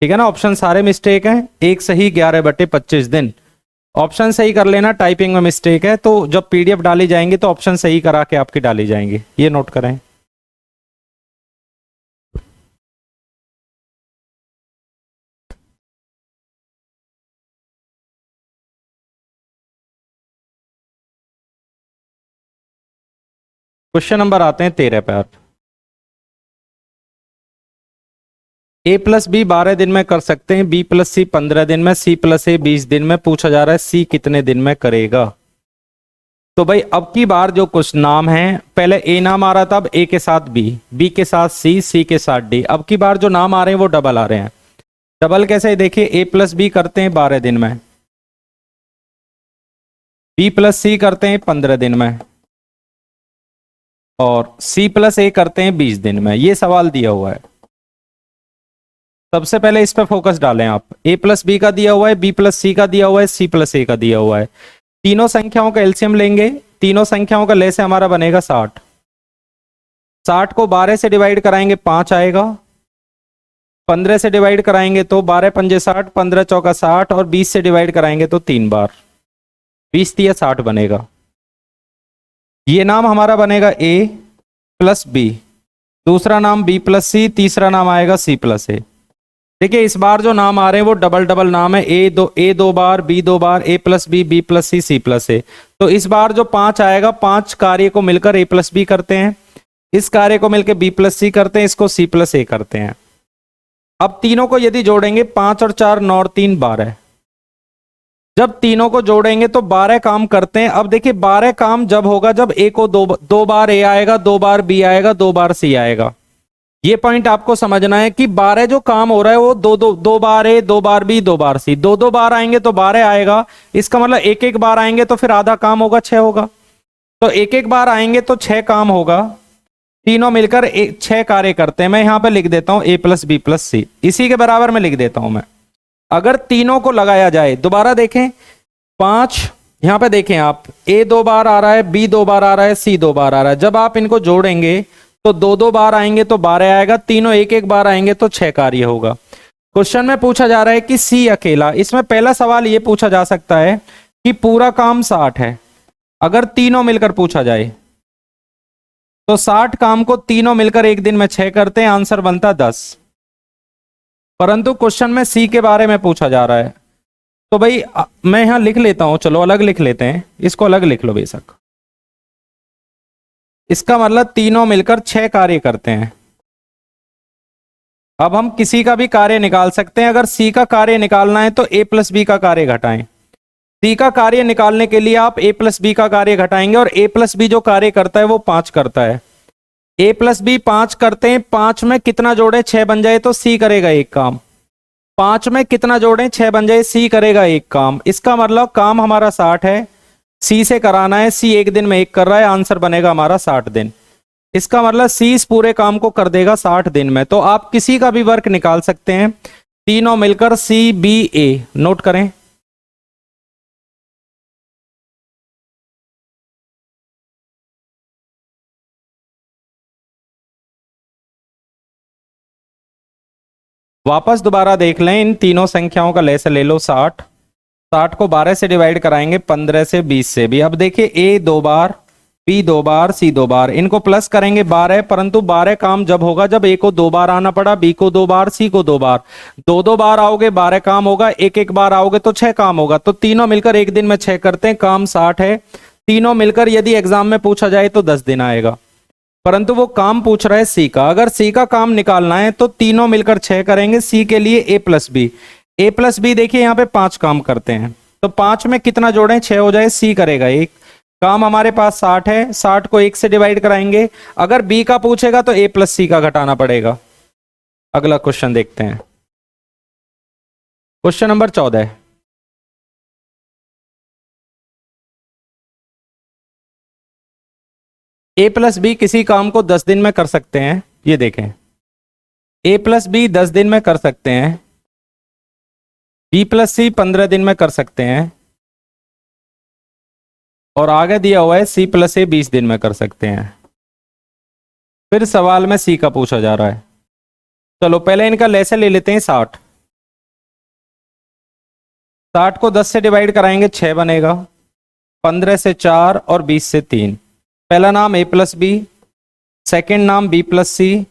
Speaker 1: ठीक है ना। ऑप्शन सारे मिस्टेक हैं, एक सही 11/25 दिन। ऑप्शन सही कर लेना, टाइपिंग में मिस्टेक है तो जब पीडीएफ डाली जाएंगी तो ऑप्शन सही करा के आपकी डाली जाएंगी, ये नोट करें। क्वेश्चन नंबर आते हैं 13 पे आप। ए प्लस बी 12 दिन में कर सकते हैं, बी प्लस सी 15 दिन में, सी प्लस ए 20 दिन में। पूछा जा रहा है सी कितने दिन में करेगा। तो भाई अब की बार जो कुछ नाम है, पहले ए नाम आ रहा था, अब ए के साथ बी, बी के साथ सी, सी के साथ डी। अब की बार जो नाम आ रहे हैं वो डबल आ रहे हैं। डबल कैसे, देखिए ए प्लस बी करते हैं 12 दिन में, बी प्लस सी करते हैं 15 दिन में, और सी प्लस ए करते हैं 20 दिन में। ये सवाल दिया हुआ है। सबसे पहले इस पे फोकस डालें आप। ए प्लस बी का दिया हुआ है, बी प्लस सी का दिया हुआ है, सी प्लस ए का दिया हुआ है। तीनों संख्याओं का एलसीएम लेंगे, तीनों संख्याओं का लेसे हमारा बनेगा 60। 60 को 12 से डिवाइड कराएंगे 5 आएगा, 15 से डिवाइड कराएंगे तो 12 पंजे 60, 15 चौका 60, और 20 से डिवाइड कराएंगे तो 3 बार, 20 तिया 60 बनेगा। ये नाम हमारा बनेगा ए प्लस बी, दूसरा नाम बी प्लस सी, तीसरा नाम आएगा सी प्लस ए। देखिए इस बार जो नाम आ रहे हैं वो डबल डबल नाम है, ए दो बार, बी 2 बार, ए plus B, B plus C, C plus ए। तो इस बार जो 5 आएगा, 5 कार्य को मिलकर ए प्लस बी करते हैं, इस कार्य को मिलकर बी प्लस सी करते हैं, इसको सी प्लस ए करते हैं। अब तीनों को यदि जोड़ेंगे 5 और 4 9 और 3 12, जब तीनों को जोड़ेंगे तो 12 काम करते हैं। अब देखिए 12 काम जब होगा जब ए को दो बार ए आएगा, 2 बार बी आएगा, 2 बार सी आएगा। ये पॉइंट आपको समझना है कि 12 जो काम हो रहा है वो दो बार ए, 2 बार बी, 2 बार सी, 2 बार आएंगे तो 12 आएगा। इसका मतलब एक एक बार आएंगे तो फिर आधा काम होगा, 6 होगा। तो एक एक बार आएंगे तो 6 काम होगा, तीनों मिलकर 6 कार्य करते हैं। मैं यहां पे लिख देता हूं ए प्लस बी प्लस सी, इसी के बराबर में लिख देता हूं मैं। अगर तीनों को लगाया जाए, दोबारा देखें 5, यहां पे देखें आप, ए 2 बार आ रहा है, बी 2 बार आ रहा है, सी 2 बार आ रहा है। जब आप इनको जोड़ेंगे तो 2 बार आएंगे तो 12 आएगा, तीनों एक एक बार आएंगे तो 6 कार्य होगा। क्वेश्चन में पूछा जा रहा है कि सी अकेला। इसमें पहला सवाल ये पूछा जा सकता है कि पूरा काम 60 है, अगर तीनों मिलकर पूछा जाए तो 60 काम को तीनों मिलकर एक दिन में 6 करते हैं, आंसर बनता 10। परंतु क्वेश्चन में सी के बारे में पूछा जा रहा है, तो भाई मैं यहां लिख लेता हूं, चलो अलग लिख लेते हैं, इसको अलग लिख लो बेशक। इसका मतलब तीनों मिलकर 6 कार्य करते हैं। अब हम किसी का भी कार्य निकाल सकते हैं। अगर सी का कार्य निकालना है तो ए प्लस बी का कार्य घटाएं। सी का कार्य निकालने के लिए आप ए प्लस बी का कार्य घटाएंगे और ए प्लस बी जो कार्य करता है वो 5 करता है। ए प्लस बी 5 करते हैं, 5 में कितना जोड़े 6 बन जाए तो सी करेगा एक काम। 5 में कितना जोड़े 6 बन जाए, सी करेगा एक काम। इसका मतलब काम हमारा 60 है, सी से कराना है, सी एक दिन में एक कर रहा है, आंसर बनेगा हमारा 60 दिन। इसका मतलब सी इस पूरे काम को कर देगा 60 दिन में। तो आप किसी का भी वर्क निकाल सकते हैं, तीनों मिलकर सी बी ए। नोट करें। वापस दोबारा देख लें, इन तीनों संख्याओं का लेसे ले लो 60। 60 को 12 से डिवाइड कराएंगे, 15 से, 20 से भी। अब देखिए ए 2 बार, बी 2 बार, सी 2 बार, इनको प्लस करेंगे 12, परंतु 12 काम जब होगा जब ए को 2 बार आना पड़ा, बी को 2 बार, सी को 2 बार। 2 बार आओगे 12 काम होगा, एक बार आओगे तो 6 काम होगा। तो तीनों मिलकर एक दिन में 6 करते हैं, काम 60 है। तीनों मिलकर यदि एग्जाम में पूछा जाए तो 10 दिन आएगा, परंतु वो काम पूछ रहा है सी का। अगर सी का काम निकालना है तो तीनों मिलकर 6 करेंगे। सी के लिए ए प्लस बी, ए प्लस बी देखिए यहाँ पे 5 काम करते हैं, तो 5 में कितना जोड़ें 6 हो जाए, सी करेगा एक काम। हमारे पास 60 है, 60 को 1 से डिवाइड कराएंगे। अगर बी का पूछेगा तो ए प्लस सी का घटाना पड़ेगा। अगला क्वेश्चन देखते हैं, क्वेश्चन नंबर 14। ए प्लस बी किसी काम को 10 दिन में कर सकते हैं, ये देखें। ए प्लस बी 10 दिन में कर सकते हैं, बी प्लस सी 15 दिन में कर सकते हैं, और आगे दिया हुआ है सी प्लस ए 20 दिन में कर सकते हैं। फिर सवाल में सी का पूछा जा रहा है। चलो पहले इनका लेसे ले लेते हैं 60। 60 को 10 से डिवाइड कराएंगे, 6 बनेगा, 15 से 4 और 20 से 3। पहला नाम ए प्लस बी, सेकेंड नाम बी प्लस सी,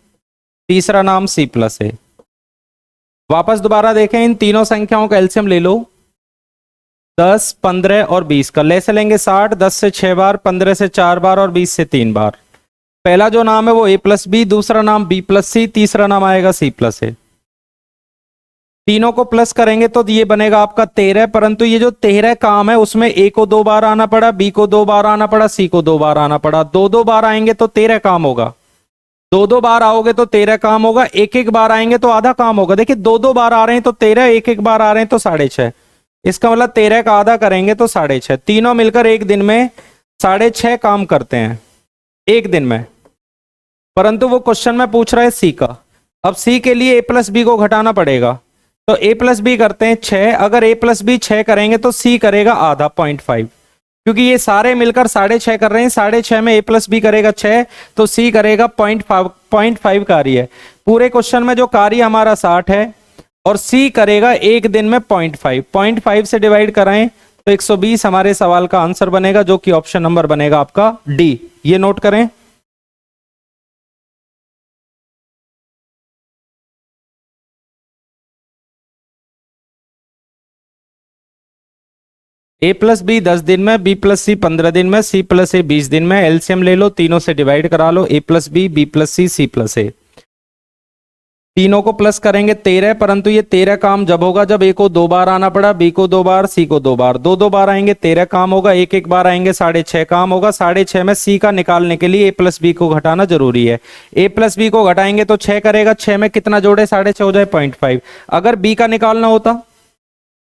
Speaker 1: तीसरा नाम सी प्लस ए। वापस दोबारा देखें, इन तीनों संख्याओं का एलसीएम ले लो। 10, 15 और 20 का लेसे लेंगे 60। 10 से 6 बार, 15 से 4 बार और 20 से 3 बार। पहला जो नाम है वो ए प्लस बी, दूसरा नाम बी प्लस सी, तीसरा नाम आएगा सी प्लस ए। तीनों को प्लस करेंगे तो ये बनेगा आपका 13, परंतु ये जो 13 काम है उसमें ए को 2 बार आना पड़ा, बी को 2 बार आना पड़ा, सी को 2 बार आना पड़ा। 2 बार आएंगे तो 13 काम होगा, 2 बार आओगे तो 13 काम होगा, एक बार आएंगे तो आधा काम होगा। देखिए 2 बार आ रहे हैं तो 13, एक बार आ रहे हैं तो 6.5। इसका मतलब 13 का आधा करेंगे तो 6.5। तीनों मिलकर एक दिन में 6.5 काम करते हैं एक दिन में, परंतु वो क्वेश्चन में पूछ रहा है सी का। अब सी के लिए ए प्लस बी को घटाना पड़ेगा, तो ए प्लस बी करते हैं 6। अगर ए प्लस बी 6 करेंगे तो सी करेगा आधा, 0.5, क्योंकि ये सारे मिलकर 6.5 कर रहे हैं। 6.5 में ए प्लस बी करेगा 6, तो सी करेगा 0.5 कार्य। पूरे क्वेश्चन में जो कार्य हमारा 60 है और सी करेगा एक दिन में 0.5 से डिवाइड कराएं तो 120 हमारे सवाल का आंसर बनेगा, जो कि ऑप्शन नंबर बनेगा आपका डी। ये नोट करें। ए प्लस बी 10 दिन में, बी प्लस सी 15 दिन में, सी प्लस ए 20 दिन में। एलसीएम ले लो, तीनों से डिवाइड करा लो, A plus B plus C plus A. तीनों को प्लस करेंगे 13, परंतु ये 13 काम जब होगा जब ए को 2 बार आना पड़ा, बी को 2 बार, सी को 2 बार। 2 बार आएंगे 13 काम होगा, एक बार आएंगे 6.5 काम होगा। 6.5 में सी का निकालने के लिए ए प्लस बी को घटाना जरूरी है। ए प्लस बी को घटाएंगे तो 6 करेगा, 6 में कितना जोड़े 6.5 हो जाए 0.5। अगर बी का निकालना होता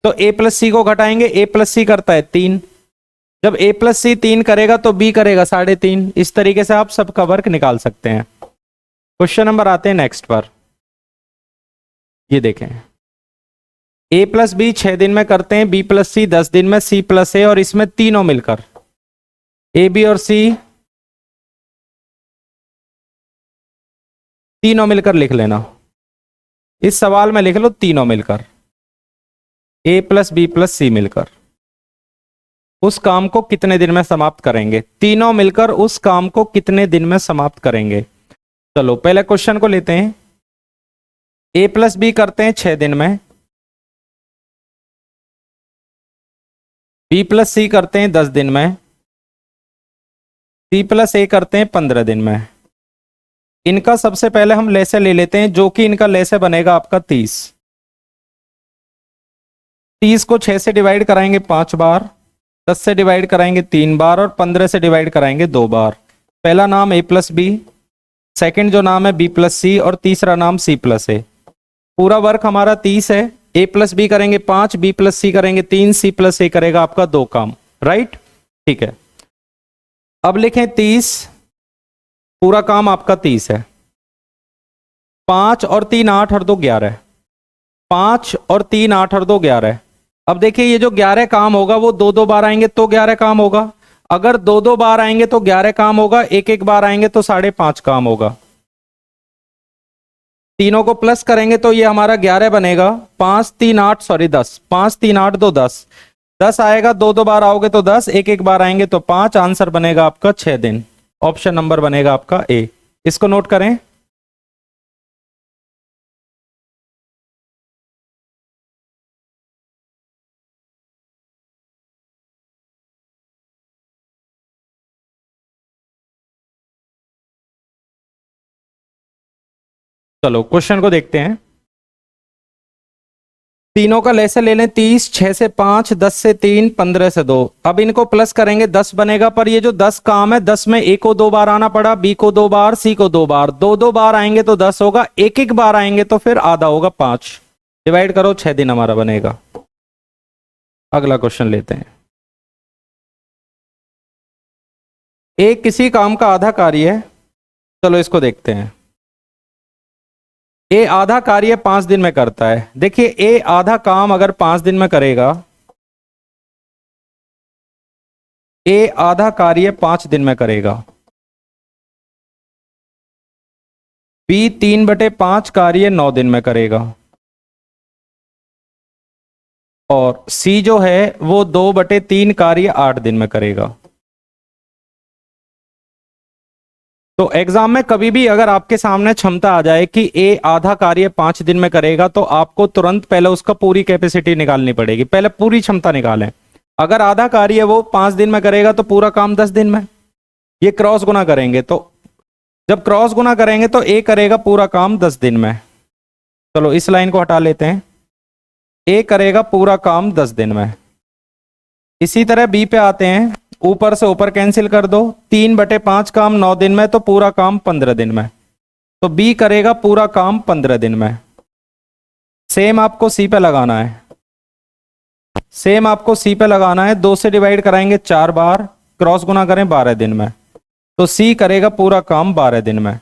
Speaker 1: तो ए प्लस सी को घटाएंगे, ए प्लस सी करता है 3, जब ए प्लस सी 3 करेगा तो बी करेगा 3.5। इस तरीके से आप सबका वर्क निकाल सकते हैं। क्वेश्चन नंबर आते हैं नेक्स्ट पर, ये देखें। ए प्लस बी 6 दिन में करते हैं, बी प्लस सी 10 दिन में, सी प्लस ए, और इसमें तीनों मिलकर ए बी और सी तीनों मिलकर लिख लेना। इस सवाल में लिख लो तीनों मिलकर, ए प्लस बी प्लस सी मिलकर उस काम को कितने दिन में समाप्त करेंगे। तीनों मिलकर उस काम को कितने दिन में समाप्त करेंगे। चलो पहले क्वेश्चन को लेते हैं। ए प्लस बी करते हैं 6 दिन में, बी प्लस सी करते हैं 10 दिन में, C+A करते हैं 15 दिन में। इनका सबसे पहले हम लेसे ले लेते हैं, जो कि इनका लेसे बनेगा आपका 30। 30 को 6 से डिवाइड कराएंगे 5 बार, 10 से डिवाइड कराएंगे 3 बार और 15 से डिवाइड कराएंगे 2 बार। पहला नाम A+B, सेकंड जो नाम है B+C और तीसरा नाम C+A। पूरा वर्क हमारा 30 है। A+B करेंगे 5, B+C करेंगे 3, C+A करेगा आपका 2 काम। राइट, ठीक है। अब लिखें 30, पूरा काम आपका 30 है। 5 और 3 8 और 2 11, 5 और 3 8 और 2 11। अब देखिए ये जो 11 काम होगा वो 2 2 बार आएंगे तो 11 काम होगा। अगर 2 2 बार आएंगे तो 11 काम होगा, 1 1 बार आएंगे तो 5.5 काम होगा। तीनों को प्लस करेंगे तो ये हमारा 11 बनेगा। 5 3 8 सॉरी 10, 5 3 8 2 10, 10 आएगा। 2 2 बार आओगे तो 10, 1 1 बार आएंगे तो 5। आंसर बनेगा आपका 6 दिन। ऑप्शन नंबर बनेगा आपका ए। इसको नोट करें। चलो क्वेश्चन को देखते हैं। तीनों का लेसे ले लें 30, 6 से 5, 10 से 3, 15 से 2। अब इनको प्लस करेंगे 10 बनेगा, पर ये जो 10 काम है 10 में ए को 2 बार आना पड़ा, बी को 2 बार, सी को 2 बार। 2 2 बार आएंगे तो 10 होगा, 1 1 बार आएंगे तो फिर आधा होगा 5। डिवाइड करो, 6 दिन हमारा बनेगा। अगला क्वेश्चन लेते हैं। एक किसी काम का आधा कार्य है। चलो इसको देखते हैं। ए आधा कार्य 5 दिन में करता है। देखिए ए आधा काम अगर 5 दिन में करेगा, ए आधा कार्य 5 दिन में करेगा। बी 3/5 कार्य 9 दिन में करेगा। और सी जो है वो 2/3 कार्य 8 दिन में करेगा। तो एग्जाम में कभी भी अगर आपके सामने क्षमता आ जाए कि ए आधा कार्य 5 दिन में करेगा, तो आपको तुरंत पहले उसका पूरी कैपेसिटी निकालनी पड़ेगी। पहले पूरी क्षमता निकालें। अगर आधा कार्य वो 5 दिन में करेगा तो पूरा काम 10 दिन में। ये क्रॉस गुना करेंगे, तो जब क्रॉस गुना करेंगे तो ए करेगा पूरा काम 10 दिन में। चलो इस लाइन को हटा लेते हैं। ए करेगा पूरा काम 10 दिन में। इसी तरह बी पे आते हैं। ऊपर से ऊपर कैंसिल कर दो। 3/5 काम 9 दिन में, तो पूरा काम 15 दिन में। तो बी करेगा पूरा काम 15 दिन में। सेम आपको सी पे लगाना है। सेम आपको सी पे लगाना है। 2 से डिवाइड कराएंगे 4 बार, क्रॉस गुना करें 12 दिन में, तो सी करेगा पूरा काम 12 दिन में।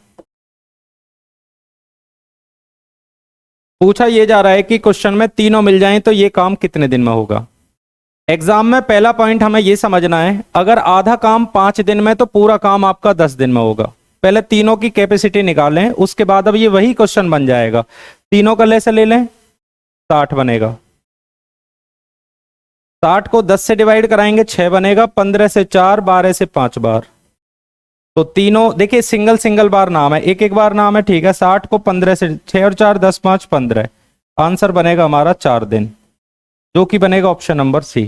Speaker 1: पूछा ये जा रहा है कि क्वेश्चन में तीनों मिल जाएं तो ये काम कितने दिन में होगा। एग्जाम में पहला पॉइंट हमें यह समझना है, अगर आधा काम 5 दिन में तो पूरा काम आपका 10 दिन में होगा। पहले तीनों की कैपेसिटी निकालें, उसके बाद अब ये वही क्वेश्चन बन जाएगा। तीनों का लेसे ले लें, 60 बनेगा। 60 को 10 से डिवाइड कराएंगे 6 बनेगा, 15 से 4, 12 से 5 बार। तो तीनों देखिए सिंगल सिंगल बार नाम है, एक एक बार नाम है, ठीक है। 60 को 15 से 6 और 4 10 5 15। आंसर बनेगा हमारा 4 दिन, जो कि बनेगा ऑप्शन नंबर सी।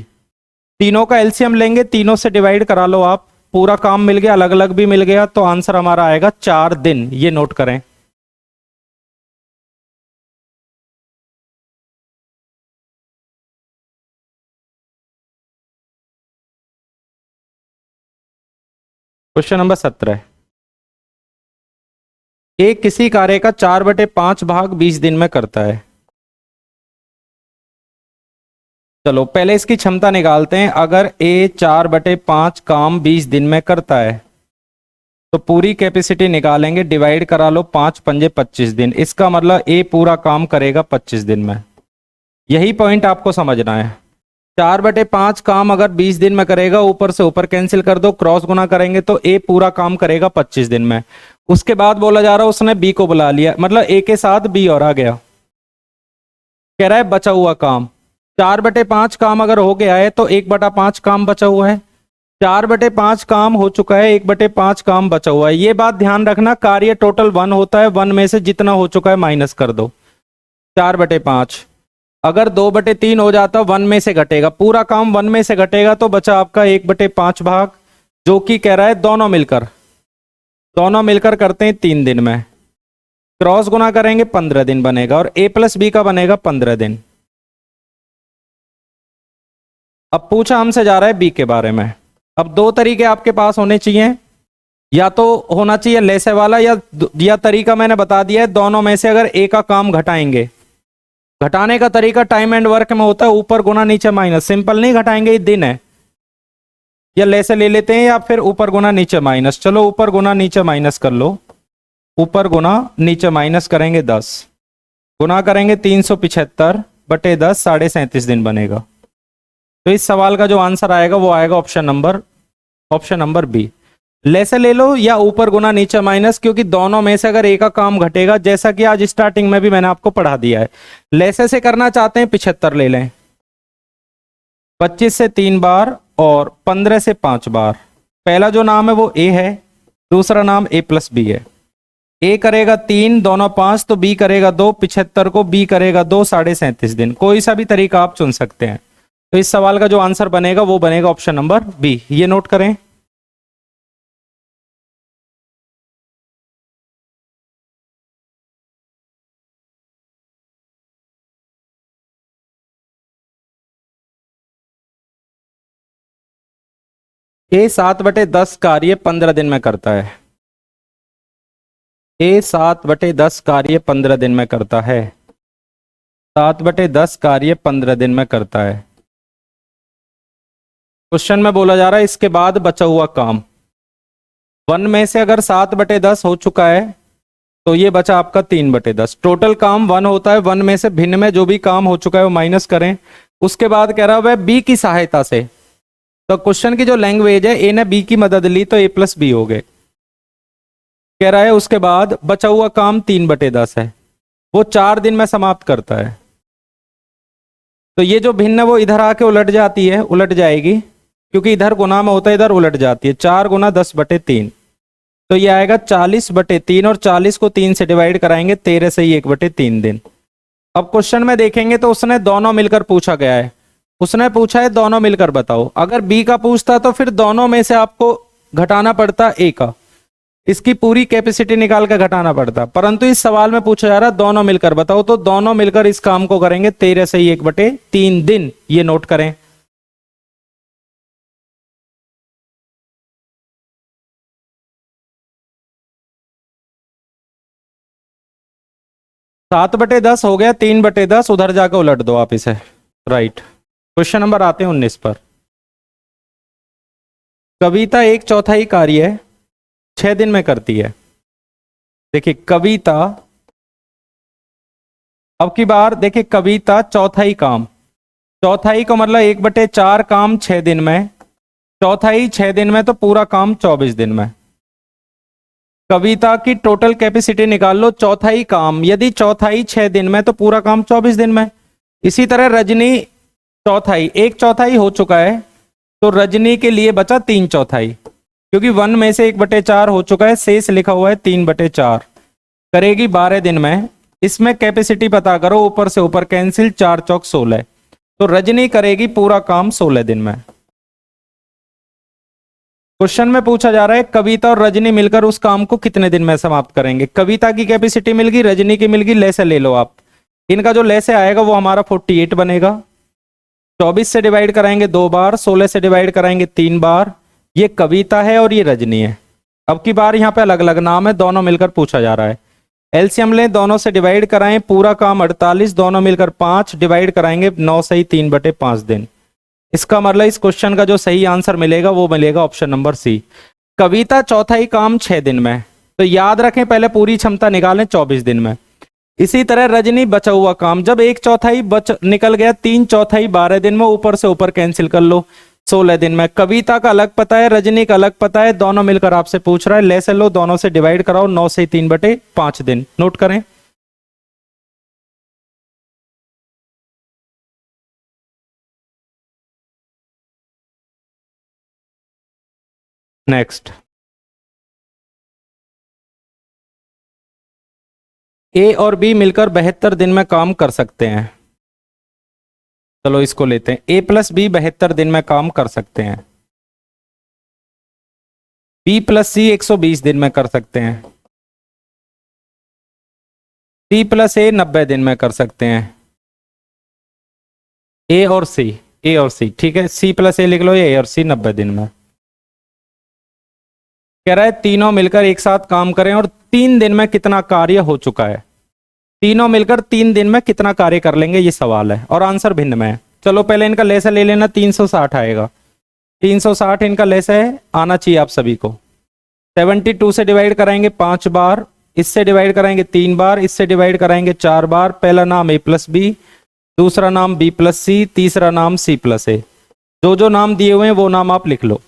Speaker 1: तीनों का एलसीएम लेंगे, तीनों से डिवाइड करा लो आप, पूरा काम मिल गया, अलग अलग भी मिल गया, तो आंसर हमारा आएगा 4 दिन। ये नोट करें। Question number 17। एक किसी कार्य का 4/5 भाग 20 दिन में करता है। चलो पहले इसकी क्षमता निकालते हैं। अगर ए 4/5 काम 20 दिन में करता है तो पूरी कैपेसिटी निकालेंगे, डिवाइड करा लो, 5 पंजे 25 दिन। इसका मतलब ए पूरा काम करेगा 25 दिन में। यही पॉइंट आपको समझना है। 4/5 काम अगर 20 दिन में करेगा, ऊपर से ऊपर कैंसिल कर दो, क्रॉस गुना करेंगे तो ए पूरा काम करेगा 25 दिन में। उसके बाद बोला जा रहा है उसने बी को बुला लिया, मतलब ए के साथ बी और आ गया। कह रहा है बचा हुआ काम 4/5 काम अगर हो गया है तो 1/5 काम बचा हुआ है। 4/5 काम हो चुका है, 1/5 काम बचा हुआ है। ये बात ध्यान रखना, कार्य टोटल 1 होता है, 1 में से जितना हो चुका है माइनस कर दो। 4/5 अगर 2/3 हो जाता 1 में से घटेगा, पूरा काम 1 में से घटेगा, तो बचा आपका 1/5 भाग। जो कि कह रहा है दोनों मिलकर करते हैं 3 दिन में, क्रॉस गुना करेंगे 15 दिन बनेगा, और a प्लस बी का बनेगा 15 दिन। अब पूछा हमसे जा रहा है बी के बारे में। अब दो तरीके आपके पास होने चाहिए, या तो होना चाहिए लेसे वाला, या तरीका मैंने बता दिया है, दोनों में से अगर ए का काम घटाएंगे, घटाने का तरीका टाइम एंड वर्क में होता है ऊपर गुना नीचे माइनस, सिंपल नहीं घटाएंगे, ये दिन है, या लेसे ले लेते हैं या फिर ऊपर गुना नीचे माइनस। चलो ऊपर गुना नीचे माइनस कर लो, ऊपर गुना नीचे माइनस करेंगे 10, गुना करेंगे 375 बटे 10, 37.5 दिन बनेगा। तो इस सवाल का जो आंसर आएगा वो आएगा ऑप्शन नंबर बी। लेसे ले लो या ऊपर गुना नीचे माइनस, क्योंकि दोनों में से अगर ए का काम घटेगा, जैसा कि आज स्टार्टिंग में भी मैंने आपको पढ़ा दिया है। लेसे से करना चाहते हैं 75 ले लें, 25 से 3 बार और 15 से 5 बार। पहला जो नाम है वो ए है, दूसरा नाम ए प्लस बी है। ए करेगा 3, दोनों 5, तो बी करेगा 2, 75 को बी करेगा 2, 37.5 दिन। कोई सा भी तरीका आप चुन सकते हैं। तो इस सवाल का जो आंसर बनेगा वो बनेगा ऑप्शन नंबर बी, ये नोट करें। ए 7/10 कार्य 15 दिन में करता है। ए 7/10 कार्य 15 दिन में करता है। 7/10 कार्य 15 दिन में करता है। क्वेश्चन में बोला जा रहा है इसके बाद बचा हुआ काम, 1 में से अगर 7/10 हो चुका है तो ये बचा आपका 3/10। टोटल काम 1 होता है, 1 में से भिन्न में जो भी काम हो चुका है वो माइनस करें। उसके बाद कह रहा है वह बी की सहायता से, तो क्वेश्चन की जो लैंग्वेज है, ए ने बी की मदद ली तो ए प्लस बी हो गए। कह रहा है उसके बाद बचा हुआ काम 3/10 है, वो 4 दिन में समाप्त करता है। तो ये जो भिन्न है वो इधर आके उलट जाती है, उलट जाएगी, क्योंकि इधर गुना में होता है, इधर उलट जाती है। 4 गुना 10/3, तो ये आएगा 40/3, और 40 को 3 से डिवाइड कराएंगे, 13 से ही 1/3 दिन। अब क्वेश्चन में देखेंगे तो उसने दोनों मिलकर पूछा गया है, उसने पूछा है दोनों मिलकर बताओ। अगर बी का पूछता तो फिर दोनों में से आपको घटाना पड़ता ए का, इसकी पूरी कैपेसिटी निकाल कर घटाना पड़ता, परंतु इस सवाल में पूछा जा रहा है दोनों मिलकर बताओ, तो दोनों मिलकर इस काम को करेंगे 13 से ही 1/3 दिन, ये नोट करें। सात बटे दस हो गया, 3/10, उधर जाकर उलट दो आप इसे, राइट। क्वेश्चन नंबर आते हैं 19 पर। कविता 1/4 कार्य 6 दिन में करती है। देखिए कविता, अब की बार देखिए कविता चौथाई काम, चौथाई का मतलब 1/4 काम 6 दिन में, चौथाई 6 दिन में, तो पूरा काम 24 दिन में। कविता की टोटल कैपेसिटी निकाल लो, चौथाई काम, यदि चौथाई 6 दिन में तो पूरा काम 24 दिन में। इसी तरह रजनी चौथाई, 1/4 हो चुका है, तो रजनी के लिए बचा 3/4, क्योंकि 1 में से 1/4 हो चुका है, शेष लिखा हुआ है 3/4, करेगी 12 दिन में। इसमें कैपेसिटी पता करो, ऊपर से ऊपर कैंसिल, 4 चौक 16, तो रजनी करेगी पूरा काम 16 दिन में। क्वेश्चन में पूछा जा रहा है कविता और रजनी मिलकर उस काम को कितने दिन में समाप्त करेंगे। कविता की कैपेसिटी मिल गई, रजनी की मिल गई, लेसे ले लो आप। इनका जो लेसे आएगा वो हमारा 48 बनेगा। 24 से डिवाइड कराएंगे 2 बार, 16 से डिवाइड कराएंगे 3 बार। ये कविता है और ये रजनी है। अब की बार यहाँ पे अलग अलग नाम है, दोनों मिलकर पूछा जा रहा है। एलसीएम लें, दोनों से डिवाइड कराएं, पूरा काम 48, दोनों मिलकर 5, डिवाइड कराएंगे 9 से ही 3/5 दिन। इसका मतलब इस क्वेश्चन का जो सही आंसर मिलेगा वो मिलेगा ऑप्शन नंबर सी। कविता चौथाई काम 6 दिन में, तो याद रखें पहले पूरी क्षमता निकालें 24 दिन में। इसी तरह रजनी बचा हुआ काम, जब 1/4 निकल गया, 3/4 12 दिन में, ऊपर से ऊपर कैंसिल कर लो 16 दिन में। कविता का अलग पता है, रजनी का अलग पता है, दोनों मिलकर आपसे पूछ रहा है, ले से लो, दोनों से डिवाइड कराओ, 9 से 3/5 दिन, नोट करें। नेक्स्ट, ए और बी मिलकर 72 दिन में काम कर सकते हैं। चलो इसको लेते हैं, ए प्लस बी 72 दिन में काम कर सकते हैं। बी प्लस सी 120 दिन में कर सकते हैं, सी प्लस ए 90 दिन में कर सकते हैं, ए और सी, ठीक है, सी प्लस ए लिख लो, ए और सी 90 दिन में। कह रहा है तीनों मिलकर एक साथ काम करें और 3 दिन में कितना कार्य हो चुका है। तीनों मिलकर 3 दिन में कितना कार्य कर लेंगे, ये सवाल है और आंसर भिन्न में है। चलो पहले इनका लेसा ले लेना, 360 आएगा, 360 इनका लेसा है, आना चाहिए आप सभी को। 72 से डिवाइड कराएंगे 5 बार, इससे डिवाइड कराएंगे 3 बार, इससे डिवाइड कराएंगे 4 बार। पहला नाम ए प्लस बी, दूसरा नाम बी प्लस सी, तीसरा नाम सी प्लस ए। जो नाम दिए हुए हैं वो नाम आप लिख लो।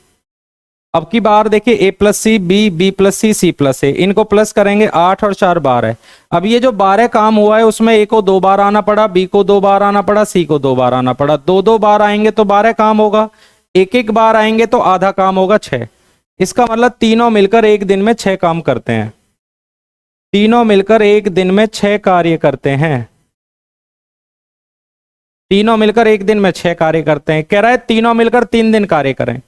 Speaker 1: अब की बार देखिए A plus C B, B plus C, C plus A, इनको प्लस करेंगे, 8 और 4 12 है। अब ये जो 12 काम हुआ है उसमें ए को 2 बार आना पड़ा, बी को 2 बार आना पड़ा, सी को 2 बार आना पड़ा। 2 बार आएंगे तो 12 काम होगा, एक बार आएंगे तो आधा काम होगा, 6। इसका मतलब तीनों मिलकर एक दिन में 6 काम करते हैं, तीनों मिलकर एक दिन में 6 कार्य करते हैं, तीनों मिलकर एक दिन में 6 कार्य करते हैं। कह रहा है तीनों मिलकर 3 दिन कार्य करें।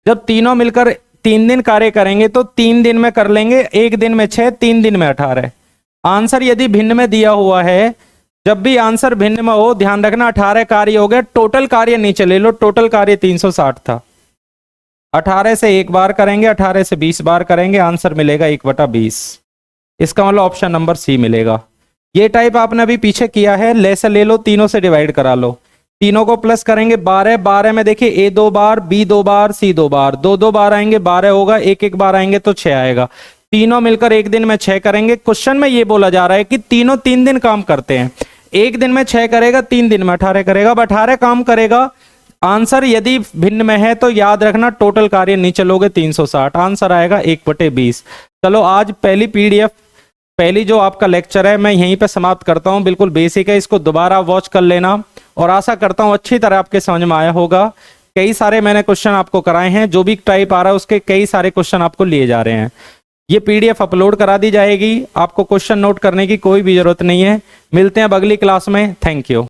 Speaker 1: जब तीनों मिलकर 3 दिन कार्य करेंगे तो 3 दिन में कर लेंगे, एक दिन में 6, 3 दिन में 18। आंसर यदि भिन्न में दिया हुआ है, जब भी आंसर भिन्न में हो ध्यान रखना 18 कार्य हो गया, टोटल कार्य नीचे ले लो। टोटल कार्य 360 था, 18 से 1 बार करेंगे, 18 से 20 बार करेंगे, आंसर मिलेगा 1/20। इसका मतलब ऑप्शन नंबर सी मिलेगा। ये टाइप आपने अभी पीछे किया है, लेसा ले लो, तीनों से डिवाइड करा लो, तीनों को प्लस करेंगे 12, 12 में देखिए ए 2 बार, बी 2 बार, सी 2 बार, 2 बार आएंगे 12 होगा, एक बार आएंगे तो 6 आएगा। तीनों मिलकर एक दिन में 6 करेंगे। क्वेश्चन में ये बोला जा रहा है कि तीनों 3 दिन काम करते हैं, एक दिन में 6 करेगा, 3 दिन में 18 करेगा। अब 18 काम करेगा, आंसर यदि भिन्न में है तो याद रखना टोटल कार्य नीचे लोगे 360, आंसर आएगा 1/20। चलो आज पहली पीडीएफ, पहली जो आपका लेक्चर है मैं यहीं पे समाप्त करता हूं। बिल्कुल बेसिक है, इसको दोबारा वॉच कर लेना और आशा करता हूं अच्छी तरह आपके समझ में आया होगा। कई सारे मैंने क्वेश्चन आपको कराए हैं, जो भी टाइप आ रहा है उसके कई सारे क्वेश्चन आपको लिए जा रहे हैं। ये पीडीएफ अपलोड करा दी जाएगी, आपको क्वेश्चन नोट करने की कोई भी जरूरत नहीं है। मिलते हैं अब अगली क्लास में, थैंक यू।